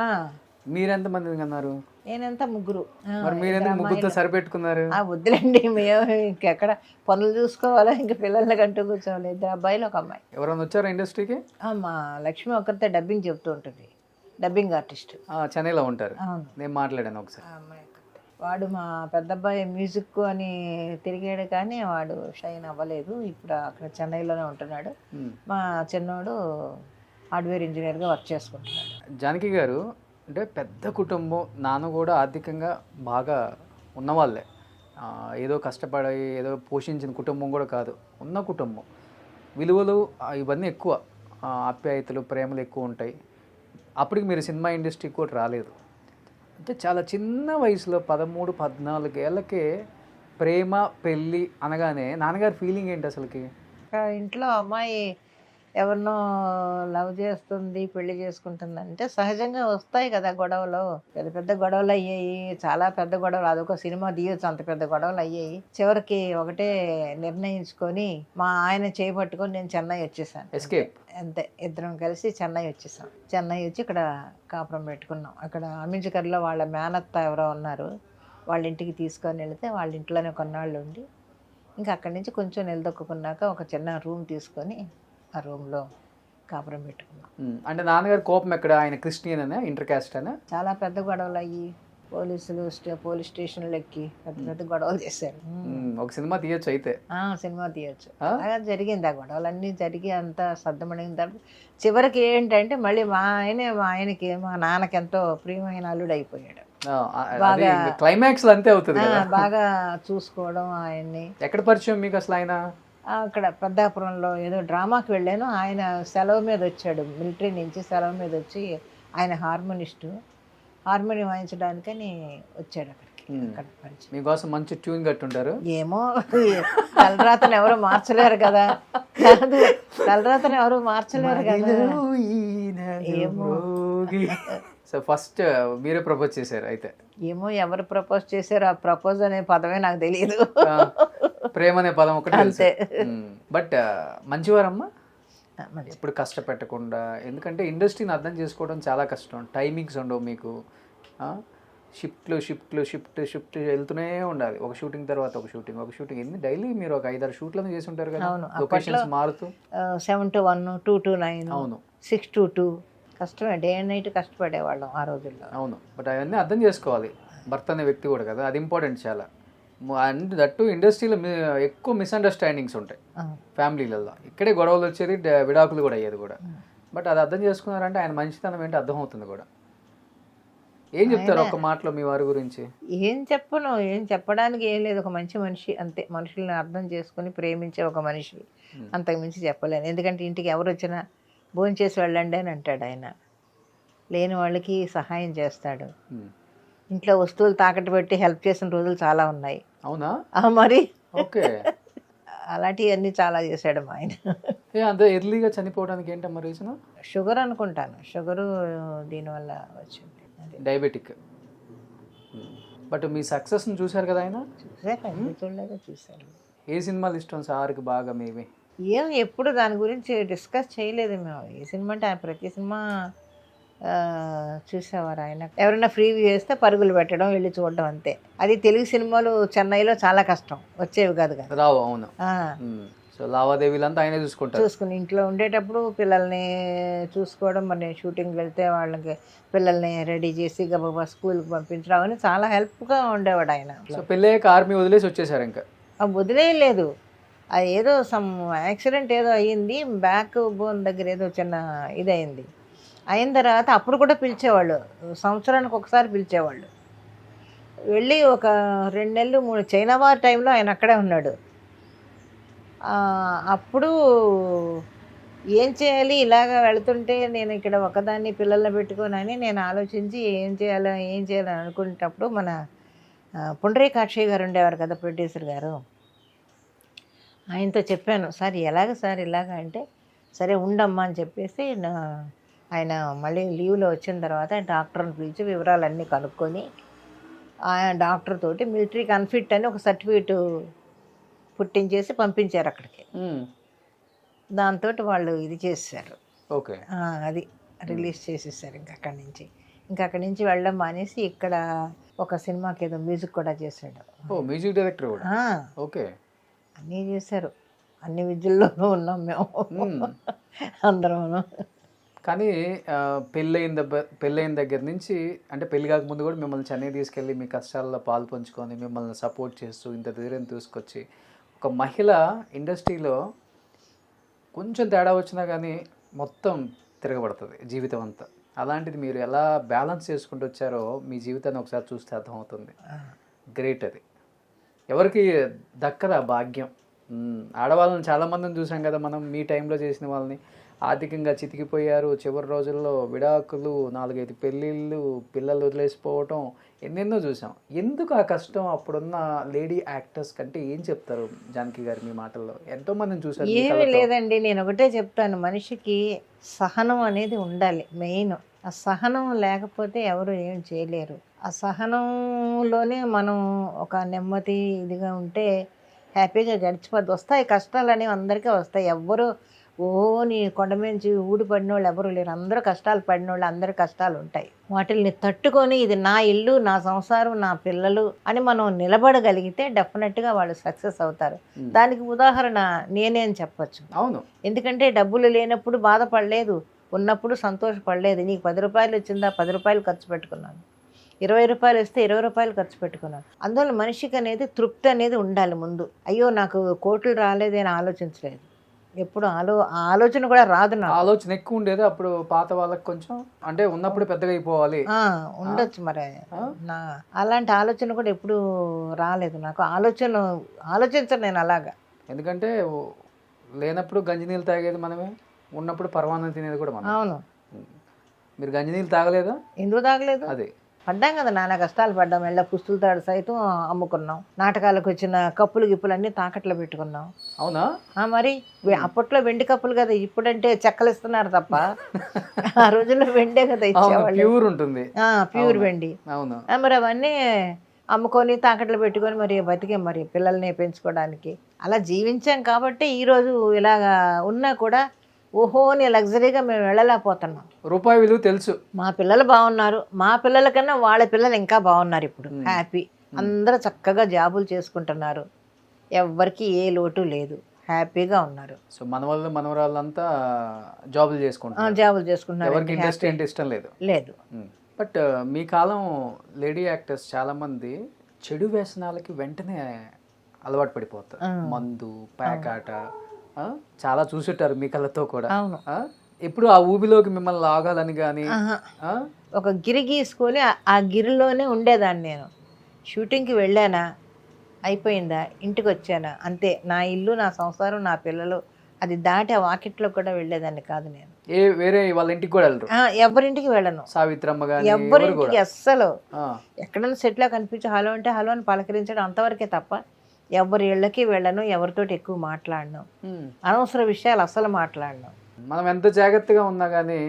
మీరెంత మంది అన్నారు? నేనంతా 3. మరి మీరెందుకు 3తో సరిపెట్టుకున్నారు? వద్దులండి, మేము ఇంకెక్కడ పనులు చూసుకోవాలా, ఇంక పిల్లల్ని కంటూ కూర్చోవాలి. 2 అబ్బాయిలు, 1 అమ్మాయి. ఎవరైనా వచ్చారా ఇండస్ట్రీకి? మా లక్ష్మి ఒకరితే డబ్బింగ్ చెప్తూ ఉంటుంది, డబ్బింగ్ ఆర్టిస్ట్. చెన్నైలో ఉంటారు. నేను మాట్లాడాను ఒకసారి. అమ్మాయి వాడు మా పెద్ద అబ్బాయి మ్యూజిక్ అని తిరిగాడు కానీ వాడు షైన్ అవ్వలేదు. ఇప్పుడు అక్కడ చెన్నైలోనే ఉంటున్నాడు. మా చిన్నోడు హార్డ్వేర్ ఇంజనీర్గా వర్క్ చేసుకుంటున్నాడు. జానకి గారు అంటే పెద్ద కుటుంబం, నాన్న కూడా ఆర్థికంగా బాగా ఉన్నవాళ్ళే, ఏదో కష్టపడి ఏదో పోషించిన కుటుంబం కూడా కాదు, ఉన్న కుటుంబం. విలువలు ఇవన్నీ ఎక్కువ, ఆప్యాయతలు ప్రేమలు ఎక్కువ ఉంటాయి. అప్పటికి మీరు సినిమా ఇండస్ట్రీకి కూడా రాలేదు. అంటే చాలా చిన్న వయసులో 13-14 ఏళ్ళకే ప్రేమ పెళ్ళి అనగానే నాన్నగారి ఫీలింగ్ ఏంటి అసలుకి? ఇంకా ఇంట్లో అమ్మాయి ఎవరినో లవ్ చేస్తుంది, పెళ్లి చేసుకుంటుంది అంటే సహజంగా వస్తాయి కదా గొడవలు. పెద్ద పెద్ద గొడవలు అయ్యాయి, చాలా పెద్ద గొడవలు. అదొక సినిమా తీయొచ్చు, అంత పెద్ద గొడవలు అయ్యాయి. చివరికి ఒకటే నిర్ణయించుకొని మా ఆయన చేపట్టుకొని నేను చెన్నై వచ్చేసాను. ఎస్కేప్. అంతే, ఇద్దరం కలిసి చెన్నై వచ్చేసాం. చెన్నై వచ్చి ఇక్కడ కాపురం పెట్టుకున్నాం. అక్కడ అమించకర్లో వాళ్ళ మేనత్త ఎవరో ఉన్నారు, వాళ్ళ ఇంటికి తీసుకొని వెళితే వాళ్ళ ఇంట్లోనే కొన్నాళ్ళు ఉండి ఇంకా అక్కడి నుంచి కొంచెం నిలదొక్కున్నాక ఒక చిన్న రూమ్ తీసుకొని ఆ రూమ్లో కాపురం పెట్టుకున్నాం. అంటే నాన్నగారి కోపం ఎక్కడ? ఆయన క్రిస్టియన్ అనే, ఇంటర్ క్యాస్ట్ అనే? చాలా పెద్ద గొడవలు అయ్యి పోలీసులు పోలీస్ స్టేషన్లు ఎక్కి పెద్ద పెద్ద గొడవలు చేశారు. ఒక సినిమా తీయొచ్చు అయితే. సినిమా తీయొచ్చు. అలాగా జరిగింది. ఆ గొడవలన్నీ జరిగి అంతా సర్దమడిన తర్వాత చివరికి ఏంటంటే మళ్ళీ మా ఆయనకి మా నాన్నకి ఎంతో ప్రియమైన అల్లుడు అయిపోయాడు. బాగా క్లైమాక్స్ అంతే అవుతుంది. బాగా చూసుకోవడం ఆయన్ని. ఎక్కడ పరిచయం మీకు అసలు ఆయన? అక్కడ పెద్దాపురంలో ఏదో డ్రామాకి వెళ్ళాను. ఆయన సెలవు మీద వచ్చాడు, మిలిటరీ నుంచి సెలవు మీద వచ్చి, ఆయన హార్మోనిస్టు, హార్మోనియం వాయించడానికని వచ్చాడు అక్కడికి. అక్కడ పరిచయం. మీకోసం మంచి ట్యూన్ కట్టుంటారు. ఏమో తలరాతను ఎవరు మార్చలేరు కదా. కాదు, తలరాతను ఎవరు మార్చలేరు కదా. ఏమో. సో ఫస్ట్ మీరే ప్రపోజ్ చేశారు అయితే? ఏమో ఎవరు ప్రపోజ్ చేశారు, ఆ ప్రపోజ్ అనే పదమే నాకు తెలియదు. ప్రేమ అనే పదం ఒకటి అంతే. బట్ మంచివారమ్మా, ఎప్పుడు కష్టపెట్టకుండా. ఎందుకంటే ఇండస్ట్రీని అర్థం చేసుకోవడం చాలా కష్టం. టైమింగ్స్ ఉండవు మీకు. షిఫ్ట్ వెళ్తూనే ఉండాలి. ఒక షూటింగ్ తర్వాత ఒక షూటింగ్ ఎన్ని డైలీ మీరు ఒక 5-6 షూట్లను చేసి ఉంటారు కదా. లొకేషన్స్ మారుతూ 7 to 1, 2 to 9, అవును, 6 to 2. కష్టమే, డే అండ్ నైట్ కష్టపడేవాళ్ళం ఆ రోజుల్లో. అవును. బట్ అవన్నీ అర్థం చేసుకోవాలి. భర్త అనే వ్యక్తి కూడా కదా, అది ఇంపార్టెంట్ చాలా. అండ్ దట్టు ఇండస్ట్రీలో ఎక్కువ మిస్అండర్స్టాండింగ్స్ ఉంటాయి ఫ్యామిలీలలో. ఇక్కడే గొడవలు వచ్చేది, విడాకులు కూడా అయ్యేది కూడా. బట్ అది అర్థం చేసుకున్నారంటే ఆయన మంచితనం ఏంటి అర్థం అవుతుంది కూడా. ఏం చెప్తారు ఒక మాటలో మీ వారి గురించి? ఏం చెప్పను, ఏం చెప్పడానికి ఏం లేదు. ఒక మంచి మనిషి అంతే. మనుషుల్ని అర్థం చేసుకుని ప్రేమించే ఒక మనిషి, అంతకు మించి చెప్పలేను. ఎందుకంటే ఇంటికి ఎవరు వచ్చినా భోంచేసి వెళ్ళండి అని అంటాడు ఆయన. లేని వాళ్ళకి సహాయం చేస్తాడు. ఇంట్లో వస్తువులు తాకట్టు పెట్టి హెల్ప్ చేసిన రోజులు చాలా ఉన్నాయి. అవునా? మరి ఓకే. అలాంటివన్నీ చాలా చేశాడు మా ఆయన. అంత ఎర్లీగా చనిపోవడానికి ఏంటమ్మా రీజన్? షుగర్ అనుకుంటాను. షుగరు దీనివల్ల వచ్చింది, డయాబెటిక్. బట్ మీ సక్సెస్ని చూశారు కదా ఆయన? చూశారు. ఏ సినిమాలు ఇష్టం సార్కి బాగా మేబీ? ఏం ఎప్పుడు దాని గురించి డిస్కస్ చేయలేదు మేము. ఏ సినిమా అంటే ఆయన ప్రతి సినిమా చూసేవారు ఆయన. ఎవరైనా ఫ్రీ చేస్తే పరుగులు పెట్టడం, వెళ్ళి చూడడం అంతే. అది తెలుగు సినిమాలు చెన్నైలో చాలా కష్టం, వచ్చేవి కాదు కదా, రావు. అవును. సో లావాదేవీలంతా ఆయనే చూసుకుని ఇంట్లో ఉండేటప్పుడు పిల్లల్ని చూసుకోవడం, మరి నేను షూటింగ్కి వెళ్తే వాళ్ళకి పిల్లల్ని రెడీ చేసి గబగబా స్కూల్కి పంపించడం అవన్నీ చాలా హెల్ప్గా ఉండేవాడు ఆయన. సో పెళ్ళయ్యాక ఆర్మీ వదిలేసి వచ్చేసారు? ఇంకా వదిలేయలేదు. అది ఏదో సమ్ యాక్సిడెంట్ ఏదో అయ్యింది, బ్యాక్ బోన్ దగ్గర ఏదో చిన్న ఇది అయింది. అయిన తర్వాత అప్పుడు కూడా పిలిచేవాళ్ళు, సంవత్సరానికి ఒకసారి పిలిచేవాళ్ళు. వెళ్ళి ఒక 2 నెలలు 3 చైనా వార్ టైంలో ఆయన అక్కడే ఉన్నాడు. అప్పుడు ఏం చేయాలి, ఇలాగ వెళుతుంటే నేను ఇక్కడ ఒకదాన్ని పిల్లల్ని పెట్టుకోనని నేను ఆలోచించి ఏం చేయాలని అనుకునేటప్పుడు మన పుండరీకాక్షి గారు ఉండేవారు కదా, ప్రొడ్యూసర్ గారు, ఆయనతో చెప్పాను, సార్ ఇలాగ అంటే సరే ఉండమ్మా అని చెప్పేసి ఆయన మళ్ళీ లీవ్లో వచ్చిన తర్వాత డాక్టర్ని పిలిచి వివరాలన్నీ కనుక్కొని ఆయన డాక్టర్ తోటి మిలిటరీకి అన్ఫిట్ అని ఒక సర్టిఫికేట్ పుట్టించేసి పంపించారు అక్కడికి. దాంతో వాళ్ళు ఇది చేసేసారు. ఓకే, అది రిలీజ్ చేసేసారు. ఇంకా అక్కడి నుంచి వెళ్ళడం మానేసి ఇక్కడ ఒక సినిమాకి ఏదో మ్యూజిక్ కూడా చేశాడు. మ్యూజిక్ డైరెక్టర్ కూడా? ఓకే. అన్నీ చేశారు. అన్ని విద్యల్లోనూ ఉన్నాం మేము అందరం. కానీ పెళ్ళైన దగ్గర నుంచి, అంటే పెళ్ళి కాకముందు కూడా మిమ్మల్ని చెన్నై తీసుకెళ్ళి మీ కష్టాల్లో పాలు పంచుకొని మిమ్మల్ని సపోర్ట్ చేస్తూ ఇంత ధైర్యం తీసుకొచ్చి, ఒక మహిళ ఇండస్ట్రీలో కొంచెం తేడా వచ్చినా కానీ మొత్తం తిరగబడుతుంది జీవితం అంతా. అలాంటిది మీరు ఎలా బ్యాలెన్స్ చేసుకుంటూ వచ్చారో మీ జీవితాన్ని ఒకసారి చూస్తే అర్థమవుతుంది. గ్రేట్. అది ఎవరికి దక్కదా భాగ్యం. ఆడవాళ్ళని చాలామందిని చూసాం కదా మనం, మీ టైంలో చేసిన వాళ్ళని. ఆర్థికంగా చితికిపోయారు. చివరి రోజుల్లో విడాకులు, 4-5 పెళ్ళిళ్ళు, పిల్లలు వదిలేసిపోవటం ఎన్నెన్నో చూసాం. ఎందుకు ఆ కష్టం అప్పుడున్న లేడీ యాక్టర్స్ కంటే ఏం చెప్తారు జానకి గారు మీ మాటల్లో? ఎంతో మందిని చూసారు మీ ఏమీ కళ్ళతో. లేదండి, నేను ఒకటే చెప్తాను, మనిషికి సహనం అనేది ఉండాలి మెయిన్. ఆ సహనం లేకపోతే ఎవరు ఏం చేయలేరు. ఆ సహనంలోనే మనం ఒక నెమ్మది ఇదిగా ఉంటే హ్యాపీగా గడిచిపోద్ది. వస్తాయి కష్టాలు అనేవి అందరికీ వస్తాయి. ఎవ్వరు నీ కొండ మించి ఊడిపడిన వాళ్ళు ఎవరు లేరు. అందరూ కష్టాలు పడిన వాళ్ళు, అందరి కష్టాలు ఉంటాయి. వాటిని తట్టుకొని ఇది నా ఇల్లు, నా సంసారం, నా పిల్లలు అని మనం నిలబడగలిగితే డెఫినెట్గా వాళ్ళు సక్సెస్ అవుతారు. దానికి ఉదాహరణ నేనేం చెప్పచ్చు. అవును, ఎందుకంటే డబ్బులు లేనప్పుడు బాధపడలేదు, ఉన్నప్పుడు సంతోషపడలేదు. నీకు 10 రూపాయలు వచ్చిందా, 10 రూపాయలు ఖర్చు పెట్టుకున్నాను. 20 రూపాయలు వస్తే 20 రూపాయలు ఖర్చు పెట్టుకున్నాను. అందువల్ల మనిషికి అనేది తృప్తి అనేది ఉండాలి ముందు. అయ్యో నాకు కోట్లు రాలేదని ఆలోచించలేదు. ఎప్పుడు ఆలోచన కూడా రాదు నాకు. ఆలోచన ఎక్కువ ఉండేది అప్పుడు పాత వాళ్ళకి, కొంచెం అంటే ఉన్నప్పుడు పెద్దగా అయిపోవాలి ఉండొచ్చు మరి. నా అలాంటి ఆలోచన కూడా ఎప్పుడు రాలేదు నాకు. ఆలోచించను నేను అలాగా. ఎందుకంటే లేనప్పుడు గంజినీళ్ళు తాగేది మనమే, ఉన్నప్పుడు పరమాన్నం తినేది కూడా మనం. అవును. మీరు గంజినీళ్ళు తాగలేదా? ఎందుకు తాగలేదు? అదే పడ్డాం కదా, నానా కష్టాలు పడ్డాం. మెళ్ళ పుస్తుల తాడు సైతం అమ్ముకున్నాం. నాటకాలకు వచ్చిన కప్పులు గిప్పులు అన్నీ తాకట్లో పెట్టుకున్నాం. అవునా? మరి అప్పట్లో వెండి కప్పులు కదా, ఇప్పుడంటే చెక్కలు ఇస్తున్నారు తప్ప ఆ రోజుల్లో వెండే కదా ఇచ్చేవాళ్ళు. ప్యూర్ ఉంటుంది, ప్యూర్ వెండి. అవును. మరి అవన్నీ అమ్ముకొని తాకట్లు పెట్టుకొని మరి బతికే మరి పిల్లల్ని పెంచుకోవడానికి అలా జీవించాం. కాబట్టి ఈరోజు ఇలాగా ఉన్నా కూడా ఓహోని లగ్జరీగా మేము వెళ్ళలేకపోతున్నాం. రూపాయి విలువ తెలుసు. మా పిల్లలు బాగున్నారు, మా పిల్లల కన్నా వాళ్ళ పిల్లలు ఇంకా బాగున్నారు. ఇప్పుడు హ్యాపీ, అందరూ చక్కగా జాబులు చేసుకుంటున్నారు, ఎవ్వరికి ఏ లోటు లేదు, హ్యాపీగా ఉన్నారు. సో మనవరాళ్ళంతా జాబులు చేసుకుంటున్నారు. ఎవరికి ఇండస్ట్రీ అంటే ఇష్టం లేదు. But me column lady actors చాలా మంది చెడు వ్యసనాలకి వెంటనే అలవాటు పడిపోతారు. మందు, ప్యాకాట చాలా చూసుంటారు మీ కళ్ళతో కూడా. ఎప్పుడు ఆ ఊబిలోకి మిమ్మల్ని లాగాలని కానీ? ఒక గిరి గీసుకొని ఆ గిరిలోనే ఉండేదాన్ని నేను. షూటింగ్కి వెళ్ళానా, అయిపోయిందా, ఇంటికి వచ్చానా, అంతే. నా ఇల్లు, నా సంసారం, నా పిల్లలు, అది దాటి ఆ వాకిట్లో కూడా వెళ్ళేదాన్ని కాదు నేను. వేరే వాళ్ళ ఇంటికి కూడా వెళ్ళరు? ఎవరింటికి వెళ్ళను. సావిత్రమ్మ గాని ఎవరింటికి అస్సలు. ఎక్కడైనా సెట్లో కనిపించి హలో అంటే హలో అని పలకరించడం అంతవరకే తప్ప ఎవరి ఇళ్ళకి వెళ్ళను, ఎవరితోటి ఎక్కువ మాట్లాడను, అనవసర విషయాలు అస్సలు మాట్లాడను. మనం ఎంత జాగ్రత్తగా ఉన్నా కానీ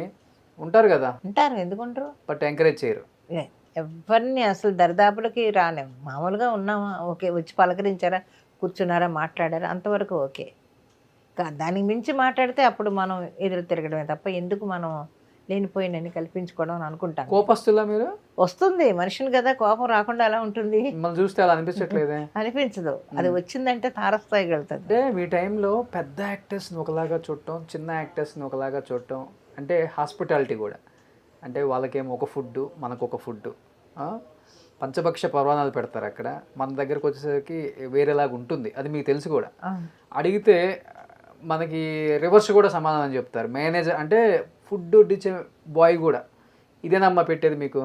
ఉంటారు కదా. ఉంటారు, ఎందుకుంటారు, బట్ ఎంకరేజ్ చేయరు. ఎవరిని అసలు దరిదాపులకి రాలేము. మామూలుగా ఉన్నామా, ఓకే, వచ్చి పలకరించారా, కూర్చున్నారా, మాట్లాడారా, అంతవరకు ఓకే. దానికి మించి మాట్లాడితే అప్పుడు మనం ఎదురు తిరగడమే తప్ప ఎందుకు మనం లేనిపోయినని కల్పించుకోవడం అని అనుకుంటాను. కోపస్తులా మీరు? వస్తుంది, మనుషులు కదా, కోపం రాకుండా ఎలా ఉంటుంది? మనం చూస్తే అలా అనిపించట్లేదే? అనిపించదు. అది వచ్చిందంటే తారస్థాయికి వెళ్తుంది. అంటే మీ టైంలో పెద్ద యాక్టర్స్ని ఒకలాగా చూడటం, చిన్న యాక్టర్స్ని ఒకలాగా చూడటం, అంటే హాస్పిటాలిటీ కూడా. అంటే వాళ్ళకేమో ఒక ఫుడ్, మనకు ఒక ఫుడ్, పంచభక్ష పర్వాణాలు పెడతారు అక్కడ. మన దగ్గరకు వచ్చేసరికి వేరేలాగా ఉంటుంది, అది మీకు తెలుసు కూడా. అడిగితే మనకి రివర్స్ కూడా సమాధానం చెప్తారు. మేనేజర్ అంటే ఫుడ్ వడ్డించే బాయ్ కూడా ఇదేనమ్మా పెట్టేది మీకు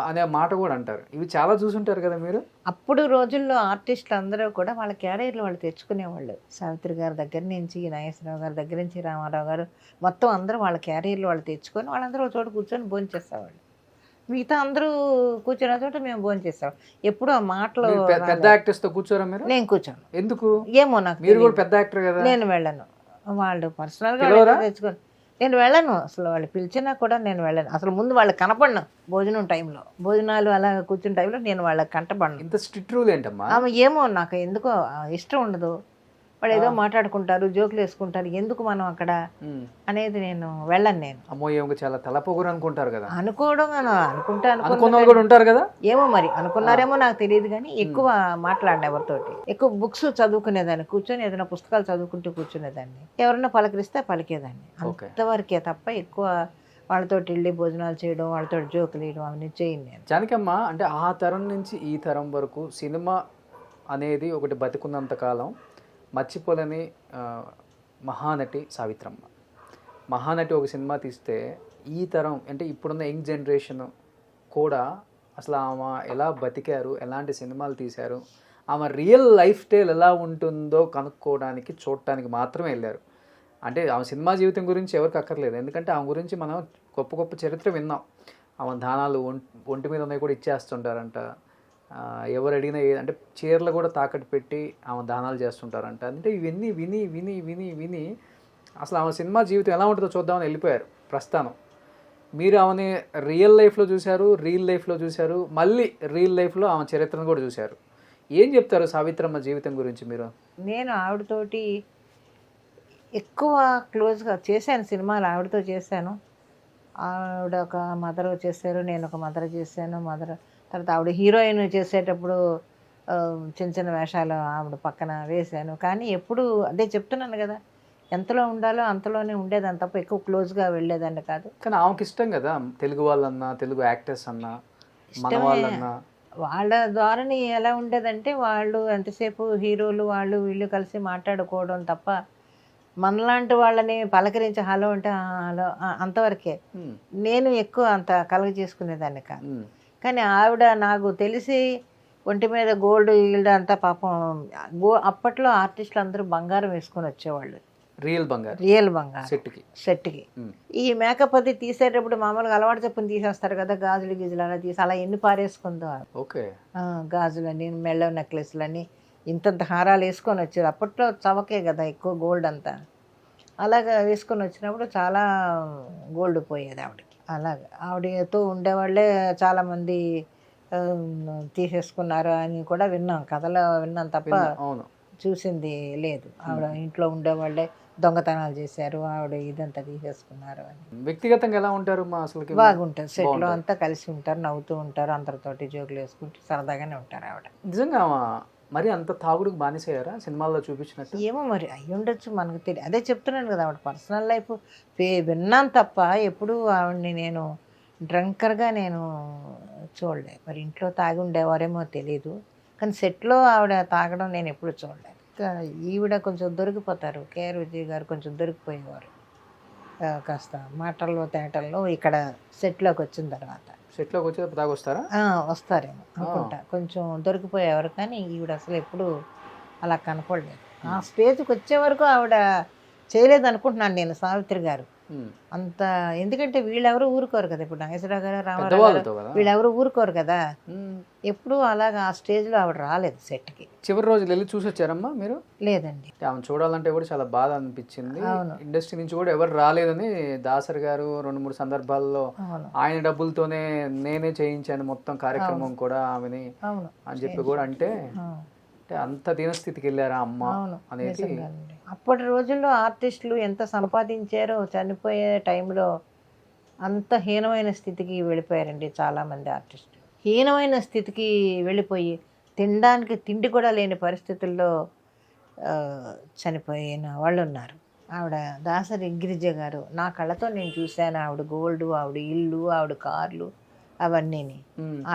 అనే మాట కూడా అంటారు. ఇవి చాలా చూసుంటారు కదా మీరు. అప్పుడు రోజుల్లో ఆర్టిస్టులు అందరూ కూడా వాళ్ళ క్యారియర్లు వాళ్ళు తెచ్చుకునేవాళ్ళు. సావిత్రి గారి దగ్గర నుంచి, నాగేశ్వరరావు గారి దగ్గర నుంచి, రామారావు గారు, మొత్తం అందరూ వాళ్ళ క్యారియర్లు వాళ్ళు తెచ్చుకొని వాళ్ళందరూ ఒక చోట కూర్చొని భోంచేసేవాళ్ళు. మిగతా అందరూ కూర్చున్న చోట మేము భోంచేసేవాళ్ళం. ఎప్పుడు ఆ మాటలు. పెద్ద యాక్టర్స్ తో కూర్చోరా మీరు? నేను కూర్చోను. ఎందుకు? ఏమో నాకు. మీరు కూడా పెద్ద యాక్టర్ కదా. నేను వెళ్ళను. వాళ్ళు పర్సనల్గా తెచ్చుకొని నేను వెళ్ళను. అసలు వాళ్ళు పిలిచినా కూడా నేను వెళ్ళను. అసలు ముందు వాళ్ళకి కనపడను. భోజనం టైంలో, భోజనాలు అలా కూర్చున్న టైంలో నేను వాళ్ళకి కంటపడను. ఇంత స్ట్రిక్ట్ రూల్ ఏంటమ్మా? ఏమో నాకు ఎందుకో ఇష్టం ఉండదు. వాళ్ళు ఏదో మాట్లాడుకుంటారు, జోకులు వేసుకుంటారు, ఎందుకు మనం అక్కడ అనేది నేను వెళ్ళను. నేను అమ్మో ఏమో చాలా తలపొగురు అనుకుంటారు కదా. అనుకోవడం అనుకున్న కూడా ఉంటారు కదా. ఏమో మరి అనుకున్నారేమో నాకు తెలియదు, కానీ ఎక్కువ మాట్లాడిన ఎవరితోటి. ఎక్కువ బుక్స్ చదువుకునేదాన్ని, కూర్చొని ఏదైనా పుస్తకాలు చదువుకుంటూ కూర్చునేదాన్ని. ఎవరన్నా పలకరిస్తే పలికేదాన్ని, అంతవరకే తప్ప ఎక్కువ వాళ్ళతోటి వెళ్ళి భోజనాలు చేయడం, వాళ్ళతో జోకులు వేయడం అవన్నీ చేయను నేను. జానకమ్మ, అంటే ఆ తరం నుంచి ఈ తరం వరకు సినిమా అనేది ఒకటి బతికున్నంత కాలం మర్చిపోలేని మహానటి సావిత్రమ్మ. మహానటి ఒక సినిమా తీస్తే ఈ తరం అంటే ఇప్పుడున్న యంగ్ జనరేషన్ కూడా అసలు ఆమె ఎలా బతికారు, ఎలాంటి సినిమాలు తీశారు, ఆమె రియల్ లైఫ్ స్టైల్ ఎలా ఉంటుందో కనుక్కోవడానికి, చూడటానికి మాత్రమే వెళ్ళారు. అంటే ఆమె సినిమా జీవితం గురించి ఎవరికి అక్కర్లేదు, ఎందుకంటే ఆమె గురించి మనం గొప్ప గొప్ప చరిత్ర విన్నాం. ఆమె దానాలు ఒంటి మీద ఉన్నాయి కూడా ఇచ్చేస్తుంటారంట. ఎవరు అడిగినా అంటే చీరలు కూడా తాకట్టు పెట్టి ఆమె దానాలు చేస్తుంటారంట. అంటే ఇవన్నీ విని విని విని విని అసలు ఆమె సినిమా జీవితం ఎలా ఉంటుందో చూద్దామని వెళ్ళిపోయారు ప్రస్థానం. మీరు ఆమెని రియల్ లైఫ్లో చూశారు, రియల్ లైఫ్లో చూశారు, మళ్ళీ రియల్ లైఫ్లో ఆమె చరిత్రను కూడా చూశారు. ఏం చెప్తారు సావిత్రమ్మ జీవితం గురించి మీరు? నేను ఆవిడతోటి ఎక్కువ క్లోజ్గా చేశాను, సినిమాలు ఆవిడతో చేశాను. ఆవిడ ఒక మదర్ చేశారు, నేను ఒక మదర్ చేశాను. తర్వాత ఆవిడ హీరోయిన్ చేసేటప్పుడు చిన్న చిన్న వేషాలు ఆవిడ పక్కన వేశాను. కానీ ఎప్పుడు అదే చెప్తున్నాను కదా, ఎంతలో ఉండాలో అంతలోనే ఉండేదాన్ని తప్ప ఎక్కువ క్లోజ్గా వెళ్ళేదాన్ని కాదు. కానీ ఆమెకి ఇష్టం కదా తెలుగు వాళ్ళన్నా, తెలుగు యాక్టర్స్ అన్నా, మన వాళ్ళన్నా. వాళ్ళ ద్వారాని ఎలా ఉండేదంటే వాళ్ళు ఎంతసేపు హీరోలు వాళ్ళు వీళ్ళు కలిసి మాట్లాడుకోవడం తప్ప మనలాంటి వాళ్ళని పలకరించి హలో అంటే హలో అంతవరకే. నేను ఎక్కువ అంత కలగ చేసుకునేదాన్ని కాదు. కానీ ఆవిడ నాకు తెలిసి ఒంటి మీద గోల్డ్ ఈల్డ్ అంతా పాపం అప్పట్లో ఆర్టిస్టులు అందరూ బంగారం వేసుకొని వచ్చేవాళ్ళు, రియల్ బంగారం సెట్కి. ఈ మేకప్ అది తీసేటప్పుడు మామూలుగా అలవాటు చెప్పుని తీసేస్తారు కదా, గాజులు గీజులు అలా తీసి అలా ఎన్ని పారేసుకుందో. గాజులని, మెళ్ళ నెక్లెస్లని, ఇంతంత హారాలు వేసుకొని వచ్చేది. అప్పట్లో చవకే కదా ఎక్కువ గోల్డ్ అంతా. అలాగా వేసుకొని వచ్చినప్పుడు చాలా గోల్డ్ పోయేది ఆవిడకి. అలాగే ఆవిడతో ఉండేవాళ్ళే చాలామంది తీసేసుకున్నారు అని కూడా విన్నాం, కథలో విన్నాం తప్ప చూసింది లేదు. ఆవిడ ఇంట్లో ఉండేవాళ్ళే దొంగతనాలు చేశారు, ఆవిడ ఇదంతా తీసేసుకున్నారు అని. వ్యక్తిగతంగా ఎలా ఉంటారు? అసలు బాగుంటారు, సెట్లో అంతా కలిసి ఉంటారు, నవ్వుతూ ఉంటారు, అందరితోటి జోకులు వేసుకుంటూ సరదాగానే ఉంటారు ఆవిడ. నిజంగా మరి అంత తాగుడుకు బానిసయ్యారా సినిమాల్లో చూపించినట్టు? ఏమో మరి అయ్యి ఉండొచ్చు, మనకు తెలియదు. అదే చెప్తున్నాను కదా, ఆవిడ పర్సనల్ లైఫ్ విన్నాను తప్ప ఎప్పుడు ఆవిడని నేను డ్రంకర్గా నేను చూడలేదు. మరి ఇంట్లో తాగి ఉండేవారేమో తెలీదు, కానీ సెట్లో ఆవిడ తాగడం నేను ఎప్పుడు చూడలేదు. ఈవిడ కొంచెం దొరికిపోతారు, కేఆర్ విజయ్ గారు కొంచెం దొరికిపోయేవారు కాస్త మాటల్లో తేటల్లో. ఇక్కడ సెట్లోకి వచ్చిన తర్వాత సెట్లోకి వచ్చి తాగొస్తారా? వస్తారేమో అనుకుంటా, కొంచెం దొరికిపోయేవారు. కానీ ఈవిడ అసలు ఎప్పుడు అలా కనపడలేదు. ఆ స్టేజ్కి వచ్చే వరకు ఆవిడ చేయలేదు అనుకుంటున్నాను నేను, సావిత్రి గారు అంత. ఎందుకంటే వీళ్ళెవరు ఊరుకోరు కదా, ఇప్పుడు నాగేశ్వరరావు గారు, రామారావు గారు వీళ్ళెవరు ఊరుకోరు కదా. ఎప్పుడు అలాగా ఆ స్టేజ్లో ఆవిడ రాలేదు సెట్కి. చివరి రోజులు వెళ్ళి చూసి వచ్చారమ్మా మీరు? లేదండి, ఆమె చూడాలంటే కూడా చాలా బాధ అనిపించింది. ఇండస్ట్రీ నుంచి కూడా ఎవరు రాలేదని దాసరి గారు 2-3 సందర్భాల్లో ఆయన డబ్బులతోనే నేనే చేయించాను మొత్తం కార్యక్రమం కూడా ఆమెని అని చెప్పి కూడా అంటే అంత దీనస్థితికి వెళ్ళారా అమ్మ అనేది. అప్పటి రోజుల్లో ఆర్టిస్టులు ఎంత సంపాదించారో చనిపోయే టైంలో అంత హీనమైన స్థితికి వెళ్ళిపోయారండి చాలామంది ఆర్టిస్టులు. హీనమైన స్థితికి వెళ్ళిపోయి తినడానికి తిండి కూడా లేని పరిస్థితుల్లో చనిపోయిన వాళ్ళు ఉన్నారు. ఆవిడ దాసరి గిరిజ గారు నా కళ్ళతో నేను చూశాను. ఆవిడ గోల్డ్, ఆవిడ ఇల్లు, ఆవిడ కార్లు అవన్నీని.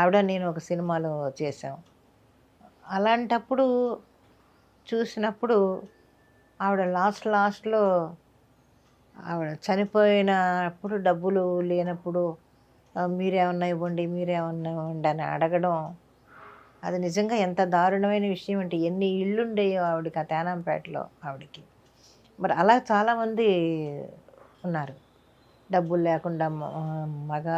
ఆవిడ నేను ఒక సినిమాలో చేశాం. అలాంటప్పుడు చూసినప్పుడు ఆవిడ లాస్ట్లో ఆవిడ చనిపోయినప్పుడు డబ్బులు లేనప్పుడు మీరేమన్నా ఇవ్వండి అని అడగడం, అది నిజంగా ఎంత దారుణమైన విషయం అంటే ఎన్ని ఇళ్ళు ఉండేయో ఆవిడకి ఆ తేనాంపేటలో ఆవిడకి. మరి అలా చాలామంది ఉన్నారు డబ్బులు లేకుండా, మగ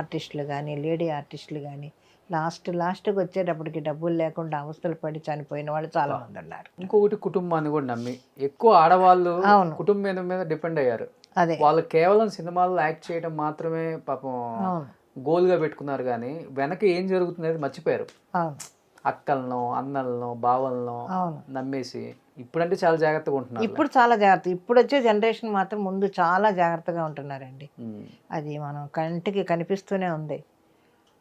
ఆర్టిస్టులు కానీ లేడీ ఆర్టిస్టులు కానీ లాస్ట్కి వచ్చేటప్పటికి డబ్బులు లేకుండా అవస్థలు పడి చనిపోయిన వాళ్ళు చాలా మంది ఉన్నారు. ఇంకొకటి కుటుంబాన్ని కూడా నమ్మి ఎక్కువ ఆడవాళ్ళు కుటుంబం మీద డిపెండ్ అయ్యారు. అదే వాళ్ళు కేవలం సినిమాల్లో యాక్ట్ చేయడం మాత్రమే పాపం గోల్గా పెట్టుకున్నారు, కానీ వెనక ఏం జరుగుతుంది మర్చిపోయారు. అక్కలను, అన్నలను, బావలను నమ్మేసి ఇప్పుడంటే చాలా జాగ్రత్తగా ఉంటున్నారు. ఇప్పుడు చాలా జాగ్రత్త, ఇప్పుడు వచ్చే జనరేషన్ మాత్రం ముందు చాలా జాగ్రత్తగా ఉంటున్నారండి. అది మనం కంటికి కనిపిస్తూనే ఉంది.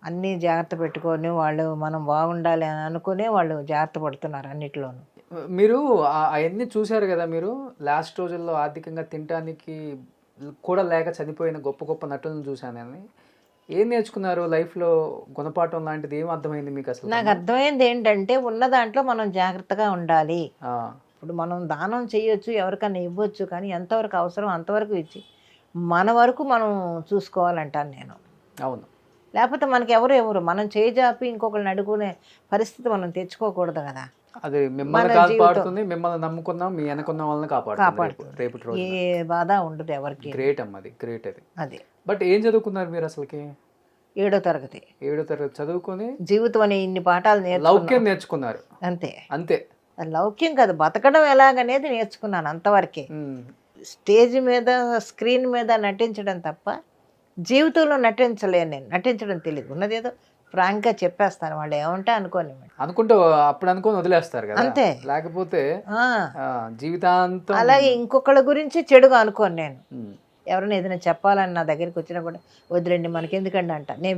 అన్నీ జాగ్రత్త పెట్టుకొని వాళ్ళు మనం బాగుండాలి అని అనుకునే వాళ్ళు జాగ్రత్త పడుతున్నారు అన్నిట్లోనూ. మీరు అవన్నీ చూశారు కదా, మీరు లాస్ట్ రోజుల్లో ఆర్థికంగా తినడానికి కూడా లేక చనిపోయిన గొప్ప గొప్ప నటులను చూశానని. ఏం నేర్చుకున్నారు లైఫ్లో? గుణపాఠం లాంటిది ఏం అర్థమైంది మీకు అసలు? నాకు అర్థమైంది ఏంటంటే ఉన్న దాంట్లో మనం జాగ్రత్తగా ఉండాలి. ఇప్పుడు మనం దానం చేయొచ్చు, ఎవరికైనా ఇవ్వచ్చు, కానీ ఎంతవరకు అవసరం అంతవరకు ఇచ్చి మన వరకు మనం చూసుకోవాలంటాను నేను. అవును, లేకపోతే మనకి ఎవరు మనం చేజాపి ఇంకొకరిని అడుగునే పరిస్థితి మనం తెచ్చుకోకూడదు కదా. అది మిమ్మల్ని కాపాడుతుంది, మిమ్మల్ని నమ్ముకున్నాం, మీ వెనకున్న వాళ్ళని కాపాడుతుంది రేపటి రోజు. ఏ బాధ ఉండదు ఎవరికి. గ్రేట్ అమ్మ, అది గ్రేట్. అది అది బట్ ఏం చదువుకున్నారు మీరు అసలుకి? 7వ తరగతి. 7వ తరగతి చదువుకొని జీవితం అనే ఇన్ని పాఠాలు లౌక్యం నేర్చుకున్నారు అంతే. అంతే. లౌక్యం కాదు, బతకడం ఎలాగనేది నేర్చుకున్నాను అంతవరకే. స్టేజ్ మీద స్క్రీన్ మీద నటించడం తప్ప జీవితంలో నటించలేను నేను. నటించడం తెలియదు. ఉన్నదేదో ఫ్రాంక్గా చెప్పేస్తాను, వాళ్ళు ఏమంటే అనుకోని అనుకుంటే అప్పుడు అనుకొని వదిలేస్తారు కదా, అంతే. లేకపోతే జీవితాంతం. అలాగే ఇంకొకళ్ళ గురించి చెడుగా అనుకోను నేను. ఎవరైనా ఏదైనా చెప్పాలని నా దగ్గరికి వచ్చినా కూడా వదిలేండి మనకి ఎందుకండి అంట. నేను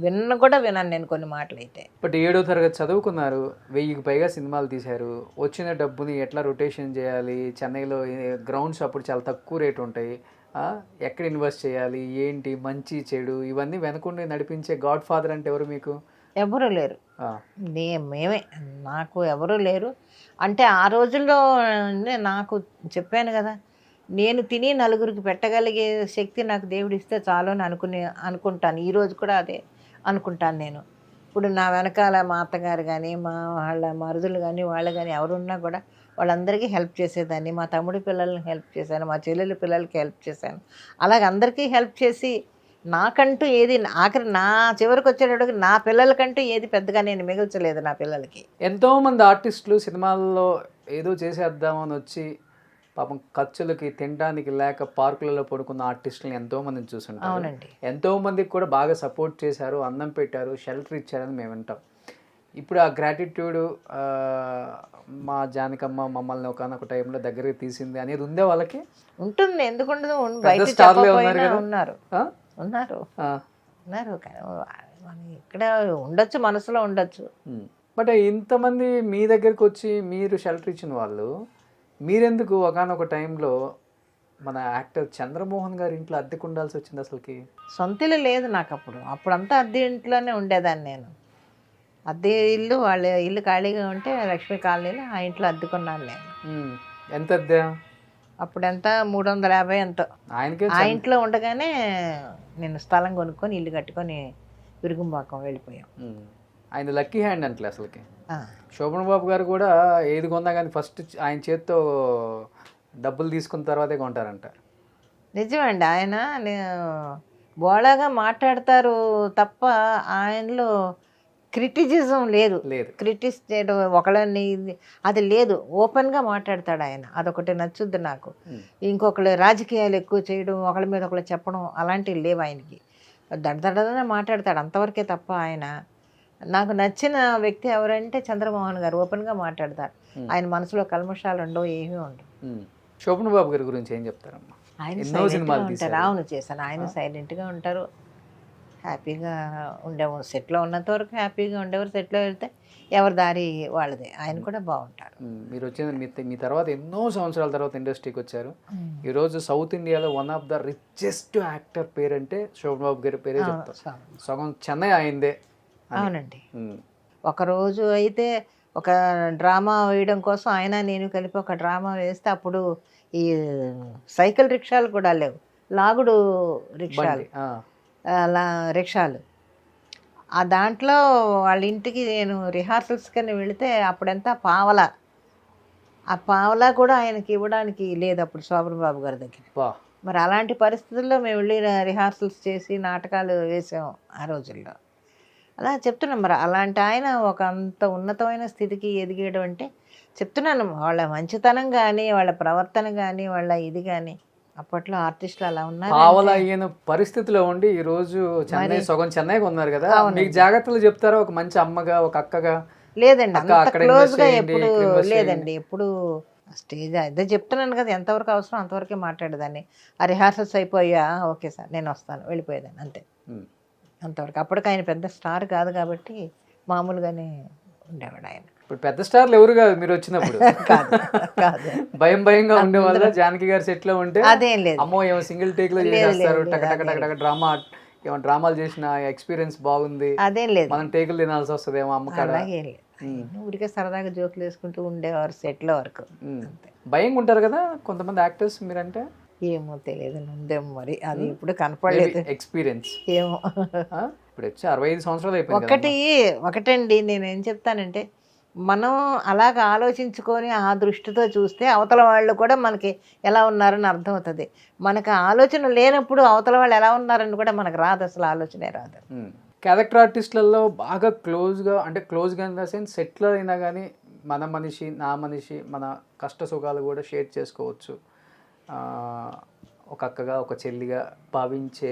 విన్న కూడా విన్నాను నేను కొన్ని మాటలు అయితే. బట్ 7వ తరగతి చదువుకున్నారు, 1000కి పైగా సినిమాలు తీశారు. వచ్చిన డబ్బుని ఎట్లా రొటేషన్ చేయాలి, చెన్నైలో గ్రౌండ్స్ అప్పుడు చాలా తక్కువ రేటు ఉంటాయి, ఎక్కడ ఇన్వెస్ట్ చేయాలి, ఏంటి మంచి చెడు ఇవన్నీ వెనకుండి నడిపించే గాడ్ ఫాదర్ అంటే ఎవరు మీకు? ఎవరు లేరు. మేమే, నాకు ఎవరు లేరు. అంటే ఆ రోజుల్లో నాకు చెప్పాను కదా, నేను తిని నలుగురికి పెట్టగలిగే శక్తి నాకు దేవుడు ఇస్తే చాలు అని అనుకుంటాను. ఈరోజు కూడా అదే అనుకుంటాను నేను. ఇప్పుడు నా వెనకాల మా అత్తగారు కానీ మా వాళ్ళ మరుదులు కానీ వాళ్ళు కానీ ఎవరున్నా కూడా వాళ్ళందరికీ హెల్ప్ చేసేదాన్ని. మా తమ్ముడి పిల్లల్ని హెల్ప్ చేశాను, మా చెల్లెల పిల్లలకి హెల్ప్ చేశాను. అలాగే అందరికీ హెల్ప్ చేసి నాకంటూ ఏది ఆఖరి నా చివరికి వచ్చేటప్పటికి నా పిల్లలకంటూ ఏది పెద్దగా నేను మిగల్చలేదు నా పిల్లలకి. ఎంతోమంది ఆర్టిస్టులు సినిమాల్లో ఏదో చేసేద్దామని వచ్చి పాపం ఖర్చులకి తినడానికి లేక పార్కులలో పడుకున్న ఆర్టిస్టులను ఎంతోమందిని చూసుంటారు. అవునండి. ఎంతోమందికి కూడా బాగా సపోర్ట్ చేశారు, అన్నం పెట్టారు, షెల్టర్ ఇచ్చారని మేము వింటాం. ఇప్పుడు ఆ గ్రాటిట్యూడ్ మా జానకమ్మ మమ్మల్ని ఒకనొక టైంలో దగ్గరికి తీసింది అనేది ఉందే వాళ్ళకి? ఉంటుంది, ఎందుకుండదు. ఉన్నారు ఇక్కడ ఉండొచ్చు, మనసులో ఉండొచ్చు. బట్ ఇంతమంది మీ దగ్గరికి వచ్చి మీరు షెల్టర్ ఇచ్చిన వాళ్ళు, మీరెందుకు ఒకనొక టైంలో మన యాక్టర్ చంద్రమోహన్ గారి ఇంట్లో అద్దెకు ఉండాల్సి వచ్చింది? అసలుకి సొంత ఇల్లు లేదు నాకు అప్పుడంతా అద్దె ఇంట్లోనే ఉండేదాన్ని నేను. అద్దె ఇల్లు వాళ్ళ ఇల్లు ఖాళీగా ఉంటే లక్ష్మీ కాలనీలో ఆ ఇంట్లో అద్దెకున్నాను నేను. ఎంత అద్దె అప్పుడెంత 350 ఎంతో. ఆ ఇంట్లో ఉండగానే నేను స్థలం కొనుక్కొని ఇల్లు కట్టుకొని విరుగుంబాకం వెళ్ళిపోయాం. ఆయన లక్కీ హ్యాండ్ అంటే అసలుకి. శోభన్ బాబు గారు కూడా ఏది కొన్నా కానీ ఫస్ట్ ఆయన చేతితో డబ్బులు తీసుకున్న తర్వాతే కొంటారంట. నిజమండి. ఆయన బోళాగా మాట్లాడతారు తప్ప ఆయనలో క్రిటిసిజం లేదు. క్రిటిస్ చేయడం ఒకళ్ళని అది లేదు. ఓపెన్గా మాట్లాడతాడు ఆయన. అదొకటి నచ్చుద్ది నాకు. ఇంకొకళ్ళు రాజకీయాలు ఎక్కువ చేయడం, ఒకళ్ళ మీద ఒకళ్ళు చెప్పడం అలాంటివి లేవు ఆయనకి. దడదడనే మాట్లాడతాడు అంతవరకే తప్ప. ఆయన నాకు నచ్చిన వ్యక్తి ఎవరంటే చంద్రమోహన్ గారు. ఓపెన్గా మాట్లాడతారు. ఆయన మనసులో కల్మషాలు ఉండవు, ఏమీ ఉండవు. శోభన్ బాబు గారి గురించి ఏం చెప్తారమ్మా? ఆయన సైలెంట్గా ఉంటారు. అవును, చేశాను. ఆయన సైలెంట్గా ఉంటారు, హ్యాపీగా ఉండేవారు. సెట్లో ఉన్నంత వరకు హ్యాపీగా ఉండేవారు. సెట్లో వెళ్తే ఎవరి దారి వాళ్ళదే. ఆయన కూడా బాగుంటారు. మీరు వచ్చిన మీ తర్వాత ఎన్నో సంవత్సరాల తర్వాత ఇండస్ట్రీకి వచ్చారు. ఈరోజు సౌత్ ఇండియాలో one of the richest actor పేరంటే శోభన్ బాబు గారి పేరే చెప్తారు. సగం చెన్నై అయిందే. అవునండి. ఒకరోజు అయితే ఒక డ్రామా వేయడం కోసం ఆయన నేను కలిపి ఒక డ్రామా వేస్తే అప్పుడు ఈ సైకిల్ రిక్షాలు కూడా లేవు, లాగుడు రిక్షాలు. ఆ దాంట్లో వాళ్ళ ఇంటికి నేను రిహార్సల్స్ కని వెళితే అప్పుడంతా పావలా. ఆ పావలా కూడా ఆయనకి ఇవ్వడానికి లేదు అప్పుడు శోభన్ బాబు గారి దగ్గర. మరి అలాంటి పరిస్థితుల్లో మేము వెళ్ళి రిహార్సల్స్ చేసి నాటకాలు వేసాము ఆ రోజుల్లో. అలా చెప్తున్నాం. మరి అలాంటి ఆయన ఒక అంత ఉన్నతమైన స్థితికి ఎదిగేయడం అంటే చెప్తున్నాను, వాళ్ళ మంచితనం కానీ వాళ్ళ ప్రవర్తన కానీ వాళ్ళ ఇది కానీ. అప్పట్లో ఆర్టిస్టులు అలా ఉన్నారు. పావలా అయిన పరిస్థితిలో ఉండి ఈ రోజు చెన్నై సగం చెన్నైకి ఉన్నారు కదా. మీకు జాగ్రత్తలు చెప్తారా ఒక మంచి అమ్మగా, ఒక అక్కగా? లేదండి, అంత క్లోజ్గా ఎప్పుడు లేదండి. ఎప్పుడు స్టేజ్ అదే చెప్తున్నాను కదా, ఎంతవరకు అవసరం అంతవరకే మాట్లాడేదాన్ని. ఆ రిహార్సల్స్ అయిపోయా, ఓకే సార్ నేను వస్తాను, వెళ్ళిపోయేదాన్ని అంతే, అంతవరకు. అప్పటికి ఆయన పెద్ద స్టార్ కాదు కాబట్టి మామూలుగానే ఉండేవాడు ఆయన. ఇప్పుడు పెద్ద స్టార్లు ఎవరు కాదు మీరు వచ్చినప్పుడు. భయం భయంగా ఉండేవాళ్ళ జానకి గారి సెట్ లో ఉంటే? అదేం లేదు. అమ్మో ఏమో సింగిల్ టేక్ లో చేస్తారు, టక డ్రామా, ఏమో డ్రామాలు చేసిన ఎక్స్పీరియన్స్ బాగుంది, అదేం లేదు. మనం టేకులు తినాల్సి వస్తుంది ఏమో అమ్మకాడ. ఊరికే సరదాగా జోకులు వేసుకుంటూ ఉండేవారు సెట్ లో వరకు. భయంగా ఉంటారు కదా కొంతమంది యాక్టర్స్ మీరంటే? ఏమో తెలియదు, ఉందేమో మరి, అది ఇప్పుడు కనపడలేదు. ఎక్స్పీరియన్స్ ఏమో. ఇప్పుడు వచ్చి 65 సంవత్సరాలు అయిపోయింది. ఒకటండి, నేనేం చెప్తానంటే మనం అలాగ ఆలోచించుకొని ఆ దృష్టితో చూస్తే అవతల వాళ్ళు కూడా మనకి ఎలా ఉన్నారని అర్థమవుతుంది. మనకు ఆలోచన లేనప్పుడు అవతల వాళ్ళు ఎలా ఉన్నారని కూడా మనకు రాదు, అసలు ఆలోచనే రాదు. క్యారెక్టర్ ఆర్టిస్టులలో బాగా క్లోజ్గా, అంటే క్లోజ్గా ఇన్ ద సెన్స్ సెటిల్ అయినా కానీ మన మనిషి, నా మనిషి, మన కష్ట సుఖాలు కూడా షేర్ చేసుకోవచ్చు, ఒక అక్కగా ఒక చెల్లిగా భావించే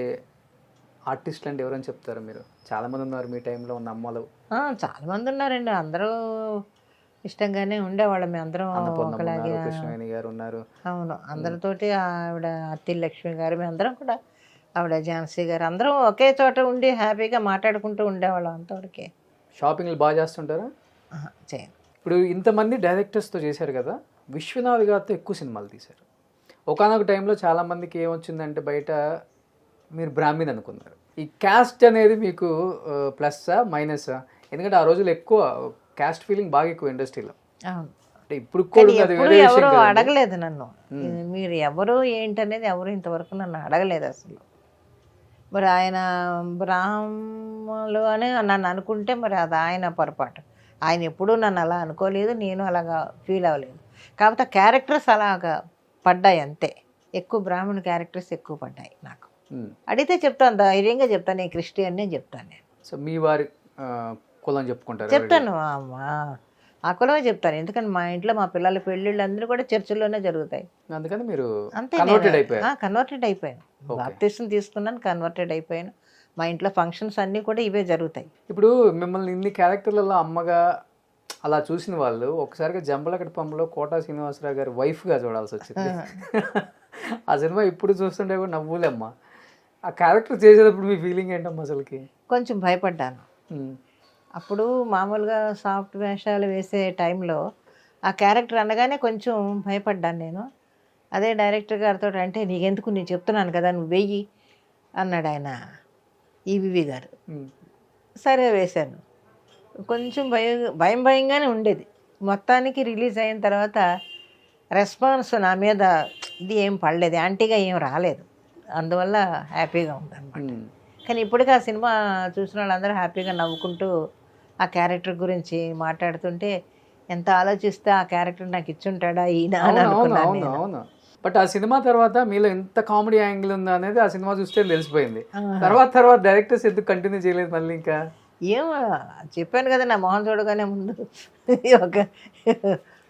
ఆర్టిస్టులు అంటే ఎవరని చెప్తారు మీరు? చాలామంది ఉన్నారు మీ టైంలో ఉన్న అమ్మలు. చాలామంది ఉన్నారండి, అందరూ ఇష్టంగానే ఉండేవాళ్ళం. మేము అందరం ఒకలాగే. కృష్ణవేణి గారు ఉన్నారు. అవును, అందరితోటి ఆవిడ అత్తిల్ లక్ష్మి గారు, మేము అందరం కూడా, ఆవిడ ఝాన్సీ గారు, అందరం ఒకే చోట ఉండి హ్యాపీగా మాట్లాడుకుంటూ ఉండేవాళ్ళం అంతవరకే. షాపింగ్లు బాగా చేస్తుంటారా? చేయను. ఇప్పుడు ఇంతమంది డైరెక్టర్స్తో చేశారు కదా, విశ్వనాథ్ గారితో ఎక్కువ సినిమాలు తీశారు. ఒకనొక టైంలో చాలామందికి ఏమొచ్చిందంటే బయట మీరు బ్రాహ్మణ్ అనుకున్నారు. ఈ క్యాస్ట్ అనేది మీకు ప్లస్సా మైనసా? ఎందుకంటే ఆ రోజులు ఎక్కువ క్యాస్ట్ ఫీలింగ్ బాగా ఎక్కువ ఇండస్ట్రీలో. అవును, అంటే ఇప్పుడు కూడా ఎవరు అడగలేదు నన్ను, మీరు ఎవరు ఏంటనేది ఎవరు ఇంతవరకు నన్ను అడగలేదు అసలు. మరి ఆయన బ్రాహ్మణులు అని నన్ను అనుకుంటే మరి అది ఆయన పొరపాటు. ఆయన ఎప్పుడూ నన్ను అలా అనుకోలేదు, నేను అలాగా ఫీల్ అవ్వలేదు. కాకపోతే క్యారెక్టర్స్ అలాగా పడ్డాయి అంతే, ఎక్కువ బ్రాహ్మణ క్యారెక్టర్స్ ఎక్కువ పడ్డాయి నాకు. అడిగితే చెప్తాను, ధైర్యంగా చెప్తాను, నేను క్రిస్టియన్ అని చెప్తాను నేను. సో మీ వారి కులం చెప్పుకుంటారు? చెప్తాను, ఆ కులమే చెప్తాను. ఎందుకంటే మా ఇంట్లో మా పిల్లల పెళ్ళిళ్ళు అందరూ కూడా చర్చిలోనే జరుగుతాయి. అందుకని మీరు అంతే, కన్వర్టెడ్ అయిపోయాను. బాప్టిజం తీసుకున్నాను, కన్వర్టెడ్ అయిపోయాను. మా ఇంట్లో ఫంక్షన్స్ అన్నీ కూడా ఇవే జరుగుతాయి. ఇప్పుడు మిమ్మల్ని ఇన్ని క్యారెక్టర్లలో అమ్మగా అలా చూసిన వాళ్ళు ఒకసారిగా జంబలకడి పంపలో కోటా శ్రీనివాసరావు గారి వైఫ్గా చూడాల్సి వచ్చింది. ఆ సినిమా ఇప్పుడు చూస్తుంటే కూడా నవ్వులేమ్మా. ఆ క్యారెక్టర్ చేసేటప్పుడు మీ ఫీలింగ్ ఏంటమ్మా అసలుకి? కొంచెం భయపడ్డాను. అప్పుడు మామూలుగా సాఫ్ట్ వేషాలు వేసే టైంలో ఆ క్యారెక్టర్ అనగానే కొంచెం భయపడ్డాను నేను. అదే డైరెక్టర్ గారితో అంటే నీకెందుకు, నేను చెప్తున్నాను కదా నువ్వు వెయ్యి అన్నాడు ఆయన, ఈవివి గారు. సరే వేశాను. కొంచెం భయంగానే ఉండేది. మొత్తానికి రిలీజ్ అయిన తర్వాత రెస్పాన్స్ నా మీద ఇది ఏం పడలేదు, యాంటీగా ఏం రాలేదు. అందువల్ల హ్యాపీగా ఉందన్నమాట. కానీ ఇప్పటికీ ఆ సినిమా చూసిన వాళ్ళందరూ హ్యాపీగా నవ్వుకుంటూ ఆ క్యారెక్టర్ గురించి మాట్లాడుతుంటే ఎంత ఆలోచిస్తే ఆ క్యారెక్టర్ నాకు ఇచ్చుంటాడా ఈయన అని అనుకున్నాను. బట్ ఆ సినిమా తర్వాత మీలో ఎంత కామెడీ యాంగిల్ ఉందా అనేది ఆ సినిమా చూస్తే తెలిసిపోయింది. తర్వాత డైరెక్టర్స్ ఎందుకు కంటిన్యూ చేయలేదు మళ్ళీ? ఇంకా ఏమో చెప్పాను కదా, నా మొహం చూడగానే ముందు ఒక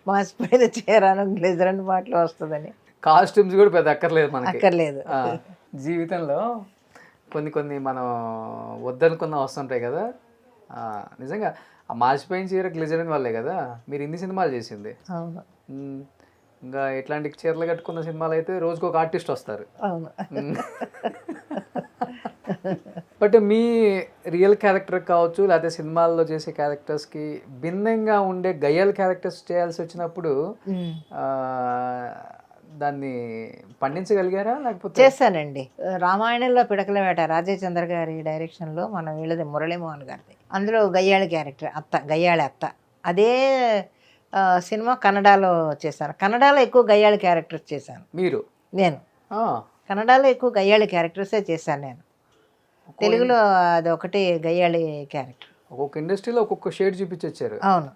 మాసిపోయిన చీరాను గ్లేజర్ అని మాటలు వస్తుందని. కాస్ట్యూమ్స్ కూడా పెద్ద అక్కర్లేదు మనకి, అక్కర్లేదు. జీవితంలో కొన్ని మనం వద్దనుకున్న వస్తుంటాయి కదా. నిజంగా ఆ మాసిపోయిన చీర గ్లిజరిన్ వాళ్ళే కదా మీరు ఇన్ని సినిమాలు చేసింది. అవును, ఇంకా ఇట్లాంటి చీరలు కట్టుకున్న సినిమాలు అయితే రోజుకు ఒక ఆర్టిస్ట్ వస్తారు. అవును. బట్ మీ రియల్ క్యారెక్టర్ కావచ్చు, లేకపోతే సినిమాల్లో చేసే క్యారెక్టర్స్కి భిన్నంగా ఉండే గయ్యాల క్యారెక్టర్స్ చేయాల్సి వచ్చినప్పుడు దాన్ని పండించగలిగారా? లేకపోతే? చేశానండి. రామాయణంలో పిడకల వేట రాజేచంద్ర గారి డైరెక్షన్లో మన వీళ్ళది మురళీమోహన్ గారిది. అందులో గయ్యాళి క్యారెక్టర్ గయ్యాళి అత్త. అదే సినిమా కన్నడలో చేశాను. కన్నడలో ఎక్కువ గయ్యాళి క్యారెక్టర్స్ చేశాను నేను. కన్నడలో ఎక్కువ గయ్యాళి క్యారెక్టర్సే చేశాను నేను. తెలుగులో అది ఒకటి గయ్యాళి క్యారెక్టర్. ఒక్కొక్క ఇండస్ట్రీలో ఒక్కొక్క షేడ్ చూపించొచ్చారు. అవును,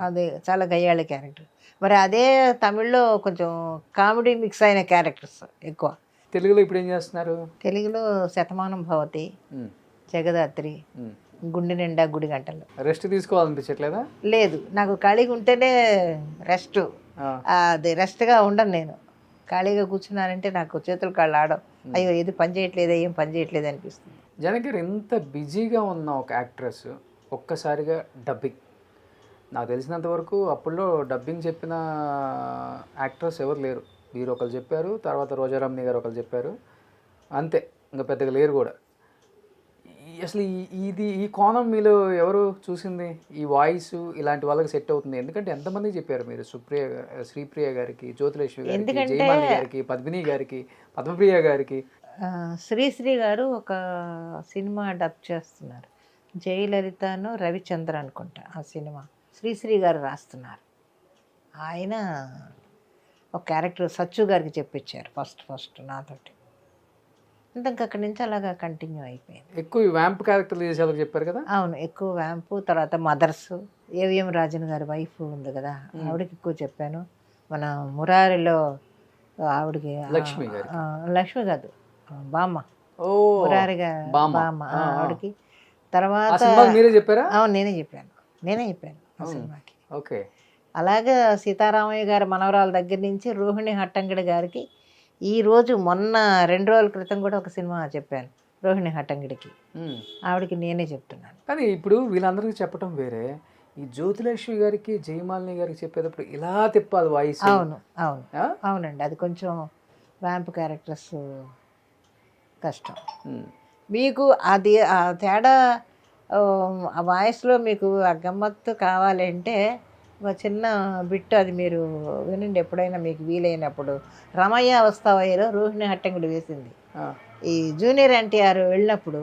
అది చాలా గయ్యాళి క్యారెక్టర్. మరి అదే తమిళ్లో కొంచెం కామెడీ మిక్స్ అయిన క్యారెక్టర్స్ ఎక్కువ. తెలుగులో ఇప్పుడు ఏం చేస్తున్నారు? తెలుగులో శతమానం భవతి, జగదాత్రి, గుండె నిండా గుడి గంటలు. రెస్ట్ తీసుకోవాలనిపించట్లేదా? లేదు, నాకు ఖాళీగా ఉంటేనే రెస్ట్. అది రెస్ట్గా ఉండను నేను. ఖాళీగా కూర్చున్నానంటే నాకు చేతులు కాళ్ళు ఆడవు. అయ్యో ఏది పని చేయట్లేదు, ఏం పని చేయట్లేదు అనిపిస్తుంది. జనకి ఇంత బిజీగా ఉన్న ఒక యాక్ట్రెస్ ఒక్కసారిగా డబ్బింగ్, నాకు తెలిసినంత వరకు అప్పుల్లో డబ్బింగ్ చెప్పిన యాక్టర్స్ ఎవరు లేరు. మీరు ఒకరు చెప్పారు, తర్వాత రోజారామణి గారు ఒకరు చెప్పారు, అంతే, ఇంకా పెద్దగా లేరు కూడా. అసలు ఈ కోణం మీలో ఎవరు చూసింది? ఈ వాయిస్ ఇలాంటి వాళ్ళకి సెట్ అవుతుంది? ఎందుకంటే ఎంతమంది చెప్పారు మీరు, శ్రీప్రియ గారికి, జ్యోతిలక్ష్మి గారికి, జయమాలి గారికి, పద్మిని గారికి, పద్మప్రియ గారికి. శ్రీశ్రీ గారు ఒక సినిమా డబ్ చేస్తున్నారు, జయలలితను రవిచంద్ర అనుకుంటా ఆ సినిమా. శ్రీశ్రీ గారు రాస్తున్నారు. ఆయన ఒక క్యారెక్టర్ సచ్చు గారికి చెప్పించారు ఫస్ట్ నాతోటి. ఇంకా అక్కడి నుంచి అలాగా కంటిన్యూ అయిపోయింది. ఎక్కువ వ్యాంప్ క్యారెక్టర్లు చేసేవాళ్ళకి చెప్పారు కదా? అవును, ఎక్కువ వ్యాంపు, తర్వాత మదర్స్, ఏవిఎం రాజన్ గారి వైఫ్ ఉంది కదా, ఆవిడకి ఎక్కువ చెప్పాను. మన మురారిలో ఆవిడకి లక్ష్మి గారు. లక్ష్మి కాదు, బామ్మ, ఓ మురారి గారు బామ్మ, ఆవిడకి. తర్వాత మీరే చెప్పారా? అవును, నేనే చెప్పాను ఆ సినిమాకి. ఓకే. అలాగే సీతారామయ్య గారి మనవరాల దగ్గర నుంచి రోహిణి హట్టంగడి గారికి ఈరోజు మొన్న 2 రోజుల క్రితం కూడా ఒక సినిమా చెప్పాను రోహిణి హట్టంగడికి, ఆవిడకి నేనే చెప్తున్నాను. కానీ ఇప్పుడు వీళ్ళందరికీ చెప్పటం వేరే, ఈ జ్యోతిలక్ష్మి గారికి జయమాలిని గారికి చెప్పేటప్పుడు ఇలా తిప్పాలి వాయిస్. అవును అవును అవునండి, అది కొంచెం వ్యాంప్ క్యారెక్టర్స్ కష్టం. మీకు అది ఆ తేడా ఆ వాయిస్లో మీకు ఆ గమ్మత్తు కావాలంటే ఒక చిన్న బిట్ అది మీరు వినండి ఎప్పుడైనా మీకు వీలైనప్పుడు. రమయ్య వస్తావయ్యలో రోహిణి హట్టంగుడు వేసింది. ఈ జూనియర్ ఎన్టీఆర్ వెళ్ళినప్పుడు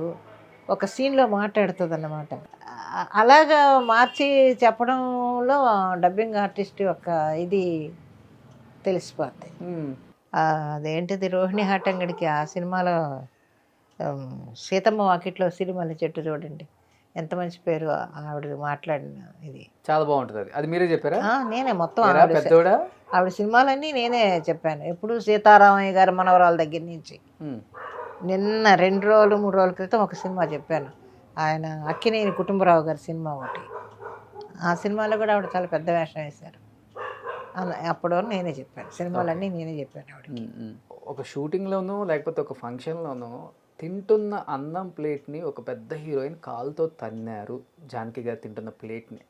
ఒక సీన్లో మాట్లాడుతుంది అన్నమాట. అలాగా మార్చి చెప్పడంలో డబ్బింగ్ ఆర్టిస్ట్ యొక్క ఇది తెలిసిపోద్ది. అదేంటిది రోహిణి హట్టంగడికి ఆ సినిమాలో సీతమ్మ వాకిట్లో సిరిమల్ల చెట్టు చూడండి, ఎంత మంచి పేరు ఆవిడ మాట్లాడిన ఇది. చాలా బాగుంటుంది. అది మీరే చెప్పారా? నేనే మొత్తం ఆవిడ సినిమాలన్నీ నేనే చెప్పాను. ఎప్పుడు సీతారామయ్య గారి మనవరాల దగ్గర నుంచి. నిన్న 2 రోజులు 3 రోజుల క్రితం ఒక సినిమా చెప్పాను, ఆయన అక్కినేని కుటుంబరావు గారి సినిమా ఒకటి. ఆ సినిమాలో కూడా ఆవిడ చాలా పెద్ద వేషం వేశారు. అప్పుడు నేనే చెప్పాను, సినిమాలన్నీ నేనే చెప్పాను ఆవిడకి. ఒక షూటింగ్లోనూ లేకపోతే ఒక ఫంక్షన్లోనూ తింటున్న అన్నం ప్లేట్ని ఒక పెద్ద హీరోయిన్ కాలుతో తన్నారు, జానకి గారు తింటున్న ప్లేట్ని.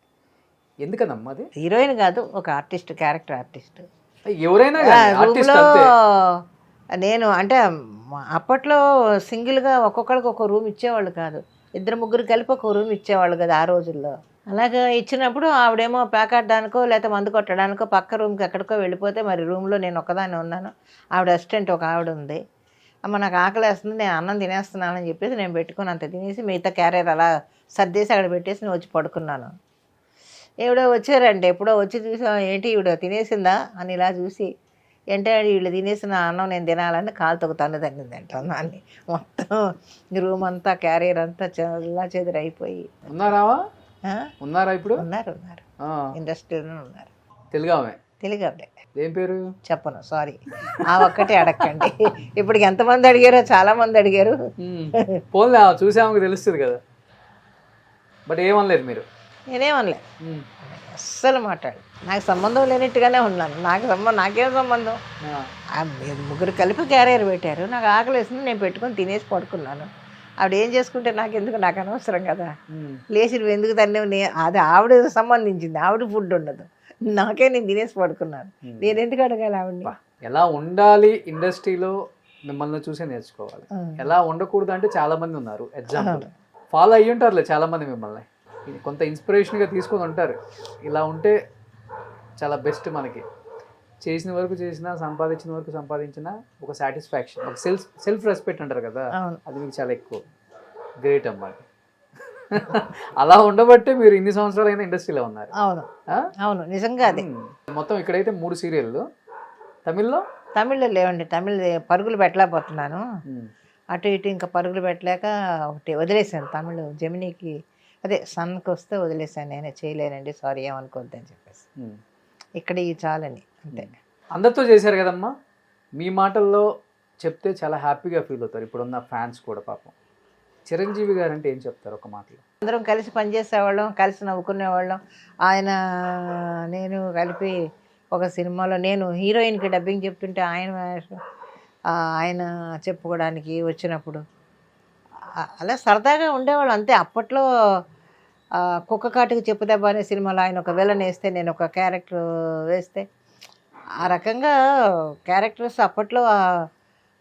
ఎందుకనమ్మా అది? హీరోయిన్ కాదు, ఒక ఆర్టిస్ట్, క్యారెక్టర్ ఆర్టిస్ట్. ఎవరైనా నేను అంటే అప్పట్లో సింగిల్గా ఒక్కొక్కరికి ఒక రూమ్ ఇచ్చేవాళ్ళు కాదు, 2-3 కలిపి ఒక రూమ్ ఇచ్చేవాళ్ళు కదా ఆ రోజుల్లో. అలాగా ఇచ్చినప్పుడు ఆవిడేమో ప్యాకాడడానికో లేకపోతే మందు కొట్టడానికో పక్క రూమ్కి ఎక్కడికో వెళ్ళిపోతే, మరి రూమ్లో నేను ఒక్కదాన్ని ఉన్నాను, ఆవిడ అసిస్టెంట్ ఒక ఆవిడ ఉంది. అమ్మ నాకు ఆకలి వేస్తుంది, నేను అన్నం తినేస్తున్నానని చెప్పేసి నేను పెట్టుకుని అంత తినేసి మిగతా క్యారియర్ అలా సర్దేసి అక్కడ పెట్టేసి నేను వచ్చి పడుకున్నాను. ఎవడో వచ్చారంటే ఎప్పుడో వచ్చి చూసి ఏంటి ఈవిడ తినేసిందా అని ఇలా చూసి, ఏంటంటే వీళ్ళు తినేసిన అన్నం నేను తినాలని కాలుతో తన్నిందంట అన్నాన్ని. మొత్తం రూమ్ అంతా క్యారియర్ అంతా చల్లా చెదిరి అయిపోయి. ఉన్నారా ఇప్పుడు? ఉన్నారు ఇండస్ట్రీలో ఉన్నారు. తెలుగు ఏం పేరు చెప్పను, సారీ. ఆ ఒక్కటే అడగండి. ఇప్పటికి ఎంతమంది అడిగారో, చాలా మంది అడిగారు. పోన్లే, చూసాము తెలుస్తుంది కదా. బట్ ఏమనలేదు మీరు? నేనేమనలే, అస్సలు మాట్లాడు. నాకు సంబంధం లేనట్టుగానే ఉన్నాను. నాకేం సంబంధం? 3 కలిపి క్యారియర్ పెట్టారు, నాకు ఆకలి వేసింది, నేను పెట్టుకొని తినేసి పడుకున్నాను. ఆవిడ ఏం చేసుకుంటే నాకెందుకు, నాకు అనవసరం కదా. లేచి నువ్వు ఎందుకు తన్నే, అది ఆవిడ సంబంధించింది, ఆవిడ ఫుడ్ ఉండదు, నాకే నేను తినేసి పడుకున్నాను, నేను ఎందుకు అడగాలి ఆవిడని? ఎలా ఉండాలి ఇండస్ట్రీలో మిమ్మల్ని చూసే నేర్చుకోవాలి. ఎలా ఉండకూడదు అంటే చాలా మంది ఉన్నారు, ఎగ్జాంపుల్ ఫాలో అయ్యి ఉంటారులే చాలా మంది, మిమ్మల్ని కొంత ఇన్స్పిరేషన్గా తీసుకొని ఉంటారు. ఇలా ఉంటే చాలా బెస్ట్, మనకి చేసిన వరకు చేసినా, సంపాదించిన వరకు సంపాదించిన ఒక సాటిస్ఫాక్షన్, ఒక సెల్ఫ్ రెస్పెక్ట్ అంటారు కదా, అది మీకు చాలా ఎక్కువ. గ్రేట్ అమ్మా. అలా ఉండబట్టే మీరు ఇన్ని సంవత్సరాలైనా ఇండస్ట్రీలో ఉన్నారు. అవును నిజంగా. అది మొత్తం ఇక్కడైతే 3 సీరియళ్ళు. తమిళ్లో లేవండి, తమిళ్ పరుగులు పెట్టలేకపోతున్నాను. అటు ఇటు ఇంకా పరుగులు పెట్టలేక ఒకటి వదిలేసాను. తమిళ్ జెమినీకి అదే సన్కి వస్తే వదిలేసాను, నేనే చేయలేనండి, సారీ ఏమనుకోవద్దు అని చెప్పేసి. ఇక్కడ ఈ చాలని అంతే. అందరితో చేశారు కదమ్మా, మీ మాటల్లో చెప్తే చాలా హ్యాపీగా ఫీల్ అవుతారు ఇప్పుడున్న ఫ్యాన్స్ కూడా. పాపం చిరంజీవి గారు అంటే ఏం చెప్తారు ఒక మాటలో? అందరం కలిసి పనిచేసేవాళ్ళం, కలిసి నవ్వుకునేవాళ్ళం. ఆయన నేను కలిపి ఒక సినిమాలో నేను హీరోయిన్కి డబ్బింగ్ చెప్తుంటే ఆయన చెప్పుకోవడానికి వచ్చినప్పుడు అలా సరదాగా ఉండేవాళ్ళం అంతే. అప్పట్లో కుక్క కాటుకు చెప్పు దెబ్బ అనే సినిమాలో ఆయన ఒక విలన్ వేస్తే, నేను ఒక క్యారెక్టర్ వేస్తే, ఆ రకంగా క్యారెక్టర్స్ అప్పట్లో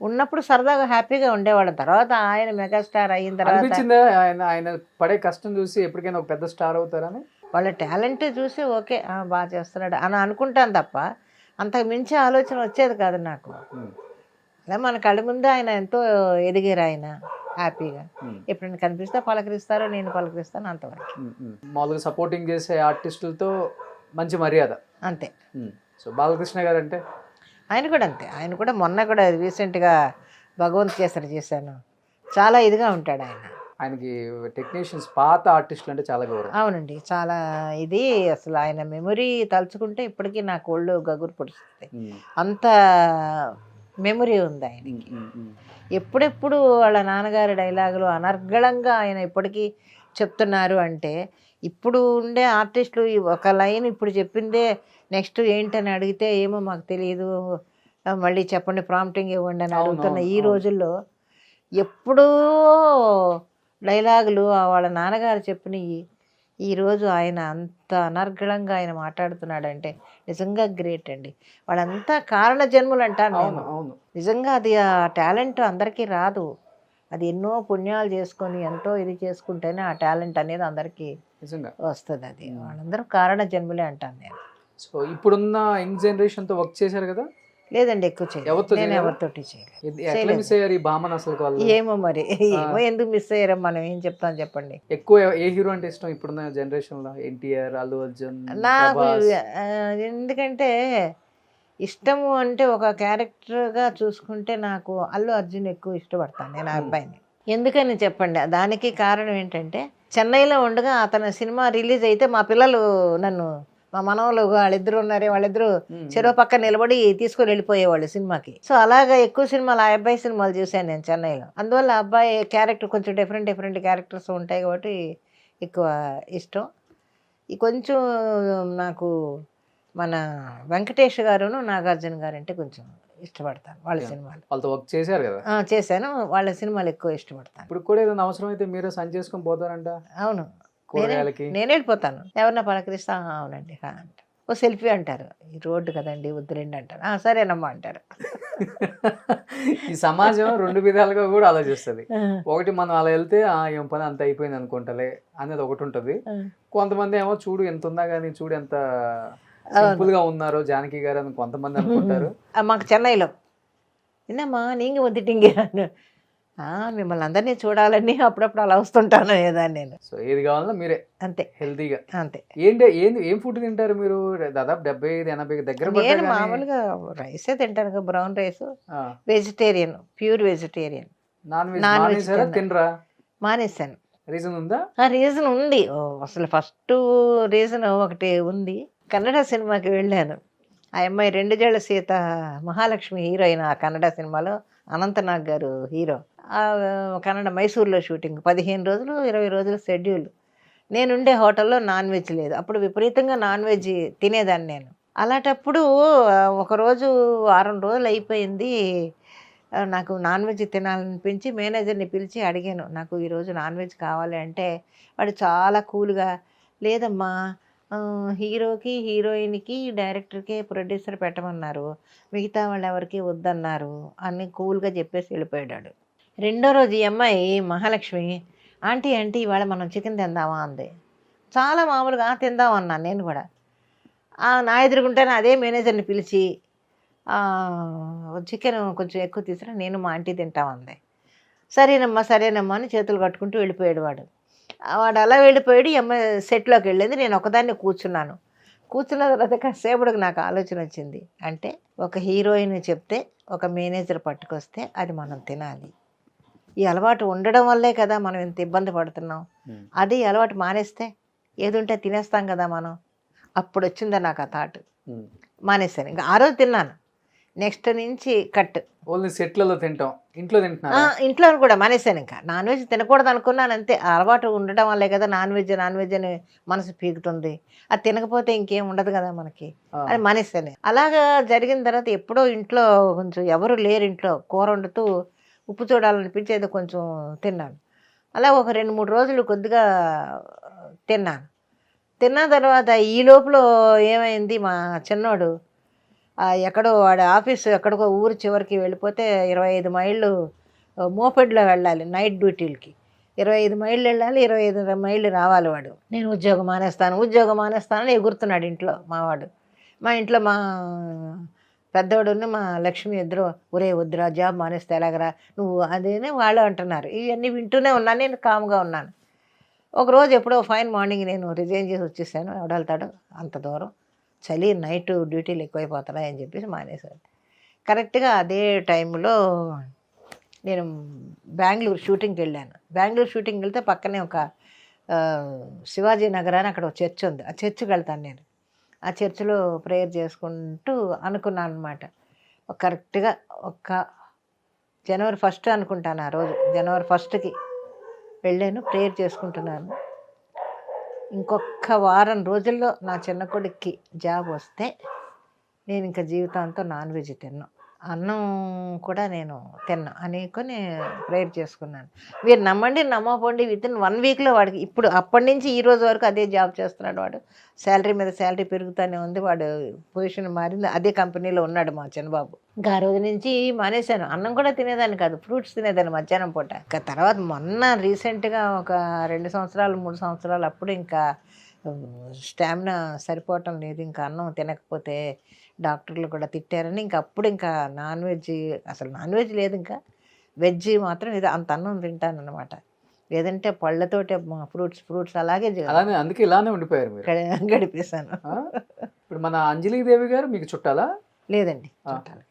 ఉన్నప్పుడు సరదాగా హ్యాపీగా ఉండేవాళ్ళం. తర్వాత ఆయన మెగాస్టార్ అయిన తర్వాత ఆయన పడే కష్టం చూసి ఎప్పటికైనా ఒక పెద్ద స్టార్ అవుతారని, వాళ్ళ టాలెంట్ చూసి ఓకే బాగా చేస్తున్నాడు అని అనుకుంటాను తప్ప అంతకు మించి ఆలోచన వచ్చేది కాదు నాకు. అలా మన కళ్ళ ముందు ఆయన ఎంతో ఎదిగారు, ఆయన హ్యాపీగా ఎప్పుడైనా కనిపిస్తే పలకరిస్తారో నేను పలకరిస్తాను, అంతవరకు. మామూలుగా సపోర్టింగ్ చేసే ఆర్టిస్టులతో మంచి మర్యాద అంతే. సో బాలకృష్ణ గారు అంటే ఆయన కూడా అంతే. ఆయన కూడా మొన్న కూడా రీసెంట్గా భగవంత్ కేసరి చేశాను, చాలా ఇదిగా ఉంటాడు ఆయన. ఆయనకి టెక్నీషియన్స్ పాత ఆర్టిస్టులు అంటే చాలా గౌరవం. అవునండి, చాలా ఇది అసలు ఆయన మెమొరీ తలుచుకుంటే ఇప్పటికీ నాకు ఒళ్ళు గగురు పొడుస్తుంది. అంత మెమొరీ ఉంది ఆయనకి. ఎప్పుడెప్పుడు వాళ్ళ నాన్నగారి డైలాగులు అనర్గళంగా ఆయన ఇప్పటికీ చెప్తున్నారు అంటే, ఇప్పుడు ఉండే ఆర్టిస్టులు ఈ ఒక లైన్ ఇప్పుడు చెప్పిందే నెక్స్ట్ ఏంటని అడిగితే ఏమో మాకు తెలియదు, మళ్ళీ చెప్పండి ప్రాంప్టింగ్ ఇవ్వండి అని అడుగుతున్న ఈ రోజుల్లో ఎప్పుడూ డైలాగులు వాళ్ళ నాన్నగారు చెప్పినవి ఈరోజు ఆయన అంత అనర్గళంగా ఆయన మాట్లాడుతున్నాడంటే నిజంగా గ్రేట్ అండి. వాళ్ళంతా కారణ జన్ములు అంటాను నేను. నిజంగా అది ఆ టాలెంట్ అందరికీ రాదు. అది ఎన్నో పుణ్యాలు చేసుకొని ఎంతో ఇది చేసుకుంటేనే ఆ టాలెంట్ అనేది అందరికీ నిజంగా వస్తుంది. అది వాళ్ళందరూ కారణ జన్ములే అంటాను నేను. సో ఇప్పుడున్న యంగ్ జనరేషన్తో వర్క్ చేశారు కదా? లేదండి, ఎక్కువ చేయలేదు. నేను ఎవరితోటి చేయలేదు. ఏమో మరి ఏమో ఎందుకు మిస్ అయ్యారో మనం ఏం చెప్తాం చెప్పండి. ఎక్కువ ఏ హీరో అంటే ఇష్టం ఇప్పుడున్న జనరేషన్ లో? ఎన్టీఆర్, అల్లు అర్జున్? నాకు ఎందుకంటే ఇష్టము అంటే ఒక క్యారెక్టర్గా చూసుకుంటే నాకు అల్లు అర్జున్ ఎక్కువ ఇష్టపడతాను నేను ఆ అబ్బాయిని. ఎందుకని చెప్పండి, దానికి కారణం ఏంటంటే చెన్నైలో ఉండగా అతని సినిమా రిలీజ్ అయితే మా పిల్లలు నన్ను, మా మనవలు వాళ్ళిద్దరు ఉన్నారే, వాళ్ళిద్దరూ చెరో పక్క నిలబడి తీసుకొని వెళ్ళిపోయేవాళ్ళు సినిమాకి. సో అలాగా ఎక్కువ సినిమాలు ఆ అబ్బాయి సినిమాలు చూశాను నేను చెన్నైలో. అందువల్ల ఆ అబ్బాయి క్యారెక్టర్ కొంచెం డిఫరెంట్ క్యారెక్టర్స్ ఉంటాయి కాబట్టి ఎక్కువ ఇష్టం. ఈ కొంచెం నాకు మన వెంకటేష్ గారును నాగార్జున గారు అంటే కొంచెం ఇష్టపడతాను. వాళ్ళ సినిమాలు వాళ్ళతో వర్క్ చేశారు కదా? చేశాను, వాళ్ళ సినిమాలు ఎక్కువ ఇష్టపడతాను. ఇప్పుడు కూడా ఏదైనా అవసరం అయితే మీరు సంచి చేసుకొని పోతారంట? అవును, నేను వెళ్ళిపోతాను. ఎవరన్నా పలకరిస్తా అవునండి అంట, ఓ సెల్ఫీ అంటారు, ఈ రోడ్డు కదండి వద్దులేండి అంటారు, సరేనమ్మా అంటారు. ఈ సమాజం రెండు విధాలుగా కూడా ఆలోచిస్తుంది. ఒకటి మనం అలా వెళ్తే ఏం పని అంత అయిపోయింది అనుకుంటలే అనేది ఒకటి ఉంటుంది. కొంతమంది ఏమో చూడు ఎంత ఉందా కానీ చూడు ఎంత సింపుల్ గా ఉన్నారు జానకి గారు అని కొంతమంది అనుకుంటారు. మాకు చెన్నైలో నిన్నమ్మా నీంగి వద్దిటింగి మిమ్మల్ని అందరినీ చూడాలని అప్పుడప్పుడు అలా వస్తుంటాను ఏదాన్ని నేను. సో ఏది కావాలన్నా మీరే అంతే హెల్తీగా. అంతే. ఏం ఫుడ్ తింటారు మీరు? దాదాపు 75-80 దగ్గర. నేను మామూలుగా రైసే తింటాను, brown rice, vegetarian, pure vegetarian. Non veg తినరా? మానేశాను. రీజన్ ఉందా? రీజన్ ఉంది. అసలు ఫస్ట్ రీజన్ ఒకటి ఉంది. కన్నడ సినిమాకి వెళ్ళాను. ఆ అమ్మాయి 2 జళ్ల సీత మహాలక్ష్మి హీరోయిన్ ఆ కన్నడ సినిమాలో, అనంతనాగ్ గారు హీరో. కన్నడ మైసూర్లో షూటింగ్ 15 రోజులు 20 రోజులు షెడ్యూల్. నేనుండే హోటల్లో నాన్ వెజ్ లేదు. అప్పుడు విపరీతంగా నాన్ వెజ్ తినేదాన్ని నేను. అలాంటప్పుడు ఒకరోజు 6 రోజులు అయిపోయింది, నాకు నాన్ వెజ్ తినాలనిపించి మేనేజర్ని పిలిచి అడిగాను, నాకు ఈరోజు నాన్ వెజ్ కావాలి అంటే వాడు చాలా కూల్గా, లేదమ్మా హీరోకి హీరోయిన్కి డైరెక్టర్కి ప్రొడ్యూసర్ పెట్టమన్నారు, మిగతా వాళ్ళు ఎవరికి వద్దన్నారు అని కూల్గా చెప్పేసి వెళ్ళిపోయాడు. రెండో రోజు ఈ అమ్మాయి మహాలక్ష్మి, ఆంటీ ఇవాళ మనం చికెన్ తిందామా అంది. చాలా మామూలుగా తిందాం అన్నాను నేను కూడా. నా ఎదురుగుంటేనే అదే మేనేజర్ని పిలిచి చికెన్ కొంచెం ఎక్కువ తీసుకురా, నేను మా ఆంటీ తింటామంది. సరేనమ్మా అని చేతులు కట్టుకుంటూ వెళ్ళిపోయాడు వాడు. అలా వెళ్ళిపోయాడు. ఈ అమ్మాయి సెట్లోకి వెళ్ళింది, నేను ఒకదాన్ని కూర్చున్న తర్వాత కాసేపటికి నాకు ఆలోచన వచ్చింది. అంటే ఒక హీరోయిన్ చెప్తే ఒక మేనేజర్ పట్టుకొస్తే అది మనం తినాలి. ఈ అలవాటు ఉండడం వల్లే కదా మనం ఇంత ఇబ్బంది పడుతున్నాం. అది అలవాటు మానేస్తే ఏదుంటే తినేస్తాం కదా మనం. అప్పుడు వచ్చిందా నాకు ఆ థాట్. మానేస్తాను. ఇంకా ఆ రోజు తిన్నాను. నెక్స్ట్ నుంచి కట్. ఓన్లీ సెట్లలో తింటాం, ఇంట్లో తింటున్నా? ఇంట్లో కూడా మానేశాను. ఇంకా నాన్ వెజ్ తినకూడదు అనుకున్నాను అంతే. అలవాటు ఉండడం వల్లే కదా నాన్ వెజ్ అని మనసు పీకుతుంది. అది తినకపోతే ఇంకేం ఉండదు కదా మనకి అని మానేశాను. అలాగా జరిగిన తర్వాత ఎప్పుడో ఇంట్లో కొంచెం ఎవరు లేరు, ఇంట్లో కూర వండుతూ ఉప్పు చూడాలనిపించేది కొంచెం తిన్నాను. అలా ఒక 2-3 రోజులు కొద్దిగా తిన్న తర్వాత ఈ లోపల ఏమైంది, మా చిన్నోడు ఎక్కడో వాడి ఆఫీసు ఎక్కడికో ఊరు చివరికి వెళ్ళిపోతే 25 మైళ్ళు మోపెడ్లో వెళ్ళాలి నైట్ డ్యూటీలకి. 25 మైళ్ళు వెళ్ళాలి, 25 మైళ్ళు రావాలి వాడు. నేను ఉద్యోగం మానేస్తానని ఎగురుతున్నాడు ఇంట్లో మావాడు. మా ఇంట్లో మా పెద్దోడుని మా లక్ష్మి ఇద్దరు, ఒరే వద్దురా జాబ్ మానేస్తే ఎలాగరా నువ్వు అదేనే వాళ్ళు అంటున్నారు. ఇవన్నీ వింటూనే ఉన్నాను, నేను కామ్గా ఉన్నాను. ఒకరోజు ఎప్పుడో ఫైన్ మార్నింగ్ నేను రిజైన్ చేసి వచ్చేసాను. ఎవడెళ్తాడు అంత దూరం, చలి, నైట్ డ్యూటీలు ఎక్కువైపోతున్నాయి అని చెప్పేసి మానేశాడు. కరెక్ట్గా అదే టైంలో నేను బెంగళూరు షూటింగ్కి వెళ్ళాను. బెంగళూరు షూటింగ్కి వెళ్తే పక్కనే ఒక శివాజీ నగర్ అని అక్కడ ఒక చర్చ్ ఉంది. ఆ చర్చ్కి వెళ్తాను నేను. ఆ చర్చిలో ప్రేయర్ చేసుకుంటూ అనుకున్నాను అనమాట. కరెక్ట్గా ఒక జనవరి 1 అనుకుంటాను. ఆ రోజు జనవరి 1కి వెళ్ళాను, ప్రేయర్ చేసుకుంటున్నాను. ఇంకొక వారం రోజుల్లో నా చిన్న కొడుక్కి జాబ్ వస్తే నేను ఇంకా జీవితాంతం నాన్ వెజ్ తిన్నాను, అన్నం కూడా నేను తిన్నా అనుకొని ప్రేయర్ చేసుకున్నాను. మీరు నమ్మండి నమ్మపోండి, వితిన్ 1 వీక్లో వాడికి ఇప్పుడు అప్పటి నుంచి ఈ రోజు వరకు అదే జాబ్ చేస్తున్నాడు. వాడు శాలరీ మీద శాలరీ పెరుగుతూనే ఉంది. వాడు పొజిషన్ మారింది, అదే కంపెనీలో ఉన్నాడు మా చిన్నబాబు. ఇంకా ఆ రోజు నుంచి మానేశాను. అన్నం కూడా తినేదాన్ని కాదు, ఫ్రూట్స్ తినేదాన్ని మధ్యాహ్నం పూట. ఇంకా తర్వాత మొన్న రీసెంట్గా ఒక 2 సంవత్సరాలు 3 సంవత్సరాలు అప్పుడు ఇంకా స్టామినా సరిపోవటం లేదు, ఇంకా అన్నం తినకపోతే డాక్టర్లు కూడా తిట్టారని ఇంకా అప్పుడు ఇంకా నాన్ వెజ్, అసలు నాన్ వెజ్ లేదు, ఇంకా వెజ్ మాత్రం ఇది అంత అన్నం తింటాను అనమాట. లేదంటే పళ్ళతోటి ఫ్రూట్స్ అలాగే అలానే, అందుకే ఇలానే ఉండిపోయారు మీరు. గడిపేశాను. ఇప్పుడు మన అంజలీదేవి గారు మీకు చుట్టాలా? లేదండి, చుట్టాలి.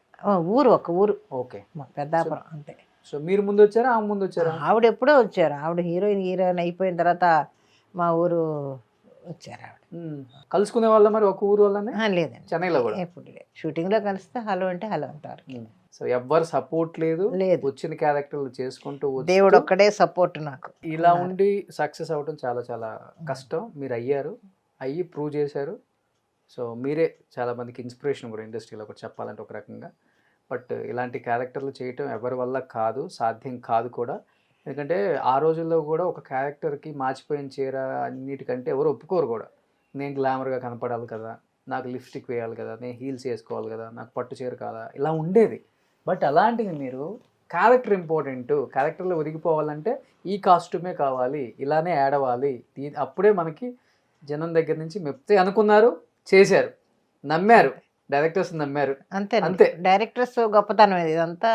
ఊరు, ఒక ఊరు. ఓకే, మా పెద్దాపురం అంతే. సో మీరు ముందు వచ్చారా, ఆమె ముందు వచ్చారా? ఆవిడ ఎప్పుడో వచ్చారు. ఆవిడ హీరోయిన్ అయిపోయిన తర్వాత మా ఊరు వచ్చారు ఆవిడ. కలుసుకునే వాళ్ళ మరి ఒక ఊరు వాళ్ళనే? లేదండి, చెన్నైలో కూడా ఎప్పుడు లేదు. షూటింగ్లో కలిస్తే హలో అంటే హలో అంటారు. సో ఎవ్వరు సపోర్ట్ లేదు, లేదు. వచ్చిన క్యారెక్టర్లు చేసుకుంటూ దేవుడు ఒక్కడే సపోర్ట్ నాకు. ఇలా ఉండి సక్సెస్ అవ్వడం చాలా చాలా కష్టం. మీరు అయ్యి ప్రూవ్ చేశారు. సో మీరే చాలా మందికి ఇన్స్పిరేషన్ కూడా ఇండస్ట్రీలో కూడా చెప్పాలంటే ఒక రకంగా. బట్ ఇలాంటి క్యారెక్టర్లు చేయటం ఎవరి వల్ల కాదు, సాధ్యం కాదు కూడా. ఎందుకంటే ఆ రోజుల్లో కూడా ఒక క్యారెక్టర్కి మార్చిపోయిన చీర అన్నిటికంటే ఎవరు ఒప్పుకోరు కూడా. నేను గ్లామర్గా కనపడాలి కదా, నాకు లిప్స్టిక్ వేయాలి కదా, నేను హీల్స్ వేసుకోవాలి కదా, నాకు పట్టు చీర కాదా, ఇలా ఉండేది. బట్ అలాంటిది మీరు క్యారెక్టర్ ఇంపార్టెంట్, క్యారెక్టర్లో ఒదిగిపోవాలంటే ఈ కాస్ట్యూమే కావాలి, ఇలానే ఏడవాలి, అప్పుడే మనకి జనం దగ్గర నుంచి మెప్తే అనుకున్నారు, చేశారు, నమ్మారు, డైరెక్టర్స్ నమ్మారు. అంతే. డైరెక్టర్స్ గొప్పతనం ఇది. ఇదంతా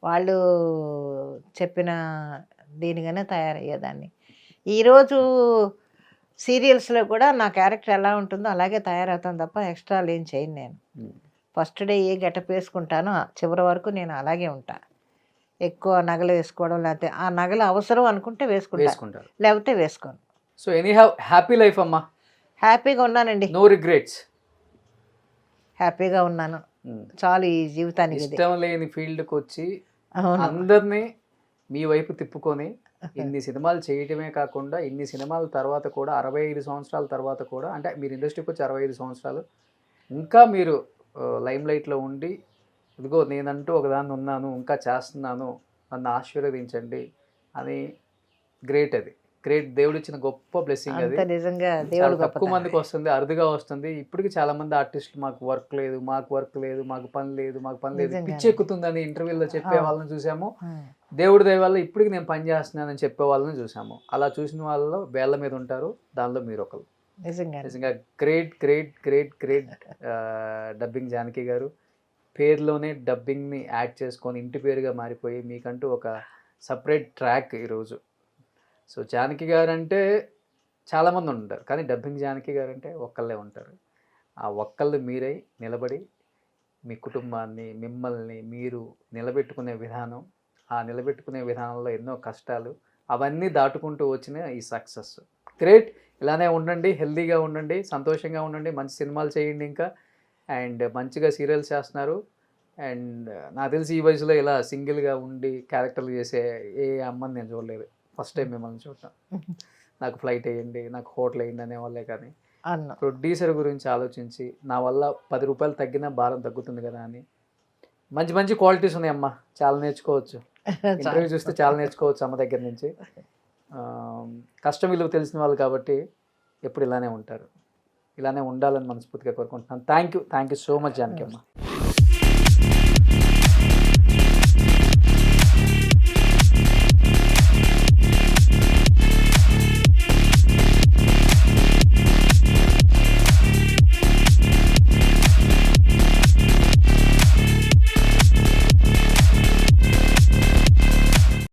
వాళ్ళు చెప్పిన దీనిగానే తయారయ్యేదాన్ని. ఈరోజు సీరియల్స్లో కూడా నా క్యారెక్టర్ ఎలా ఉంటుందో అలాగే తయారవుతాను తప్ప ఎక్స్ట్రాలు ఏం చేయను నేను. ఫస్ట్ డే ఏ గెటప్ వేసుకుంటానో చివరి వరకు నేను అలాగే ఉంటా. ఎక్కువ నగలు వేసుకోవడం, లేకపోతే ఆ నగలు అవసరం అనుకుంటే వేసుకుంటారు, లేకపోతే వేసుకోను. సో ఎనీ హ్యాపీ లైఫ్ అమ్మా? హ్యాపీగా ఉన్నానండి, నో రిగ్రెట్స్. హ్యాపీగా ఉన్నాను, చాలు ఈ జీవితానికి. ఇష్టం లేని ఫీల్డ్కి వచ్చి అందరినీ మీ వైపు తిప్పుకొని ఇన్ని సినిమాలు చేయటమే కాకుండా ఇన్ని సినిమాల తర్వాత కూడా 65 సంవత్సరాల తర్వాత కూడా, అంటే మీరు ఇండస్ట్రీకి వచ్చి 65 సంవత్సరాలు ఇంకా మీరు లైమ్ లైట్లో ఉండి, ఇదిగో నేనంటూ ఒకదాన్ని ఉన్నాను, ఇంకా చేస్తున్నాను, నన్ను ఆశీర్వదించండి అని. గ్రేట్, అది గ్రేట్. దేవుడు ఇచ్చిన గొప్ప బ్లెస్సింగ్ అది. నిజంగా తక్కువ మందికి వస్తుంది, అరుదుగా వస్తుంది. ఇప్పటికి చాలా మంది ఆర్టిస్టులు మాకు వర్క్ లేదు, మాకు పని లేదు, పిచ్చి ఎక్కుతుందని ఇంటర్వ్యూలో చెప్పే వాళ్ళని చూసాము. దేవుడి దయ వల్ల ఇప్పటికి నేను పని చేస్తున్నానని చెప్పే వాళ్ళని చూసాము. అలా చూసిన వాళ్ళలో వేళ్ళ మీద ఉంటారు, దానిలో మీరు ఒకరు. నిజంగా గ్రేట్. డబ్బింగ్ జానకి గారు పేరులోనే డబ్బింగ్ని యాడ్ చేసుకొని ఇంటి పేరుగా మారిపోయి మీకంటూ ఒక సపరేట్ ట్రాక్ ఈరోజు. సో జానకి గారు అంటే చాలామంది ఉంటారు, కానీ డబ్బింగ్ జానకి గారు అంటే ఒక్కళ్ళే ఉంటారు. ఆ ఒక్కళ్ళు మీరై నిలబడి మీ కుటుంబాన్ని, మిమ్మల్ని మీరు నిలబెట్టుకునే విధానం, ఆ నిలబెట్టుకునే విధానంలో ఎన్నో కష్టాలు, అవన్నీ దాటుకుంటూ వచ్చిన ఈ సక్సెస్. గ్రేట్. ఇలానే ఉండండి, హెల్తీగా ఉండండి, సంతోషంగా ఉండండి, మంచి సినిమాలు చేయండి ఇంకా. అండ్ మంచిగా సీరియల్స్ చేస్తున్నారు. అండ్ నాకు తెలిసి ఈ వయసులో ఇలా సింగిల్గా ఉండి క్యారెక్టర్లు చేసే ఏ అమ్మని నేను చూడలేదు. ఫస్ట్ టైం మిమ్మల్ని చూడటం. నాకు ఫ్లైట్ వేయండి, నాకు హోటల్ వేయండి అనేవాళ్ళే, కానీ ప్రొడ్యూసర్ గురించి ఆలోచించి నా వల్ల 10 రూపాయలు తగ్గినా భారం తగ్గుతుంది కదా అని. మంచి క్వాలిటీస్ ఉన్నాయి అమ్మ, చాలా నేర్చుకోవచ్చు. ఇంటర్వ్యూ చూస్తే చాలా నేర్చుకోవచ్చు అమ్మ దగ్గర నుంచి. కష్టం విలువ తెలిసిన వాళ్ళు కాబట్టి ఎప్పుడు ఇలానే ఉంటారు. ఇలానే ఉండాలని మనస్ఫూర్తిగా కోరుకుంటున్నాను. Thank you so much Janaki అమ్మ.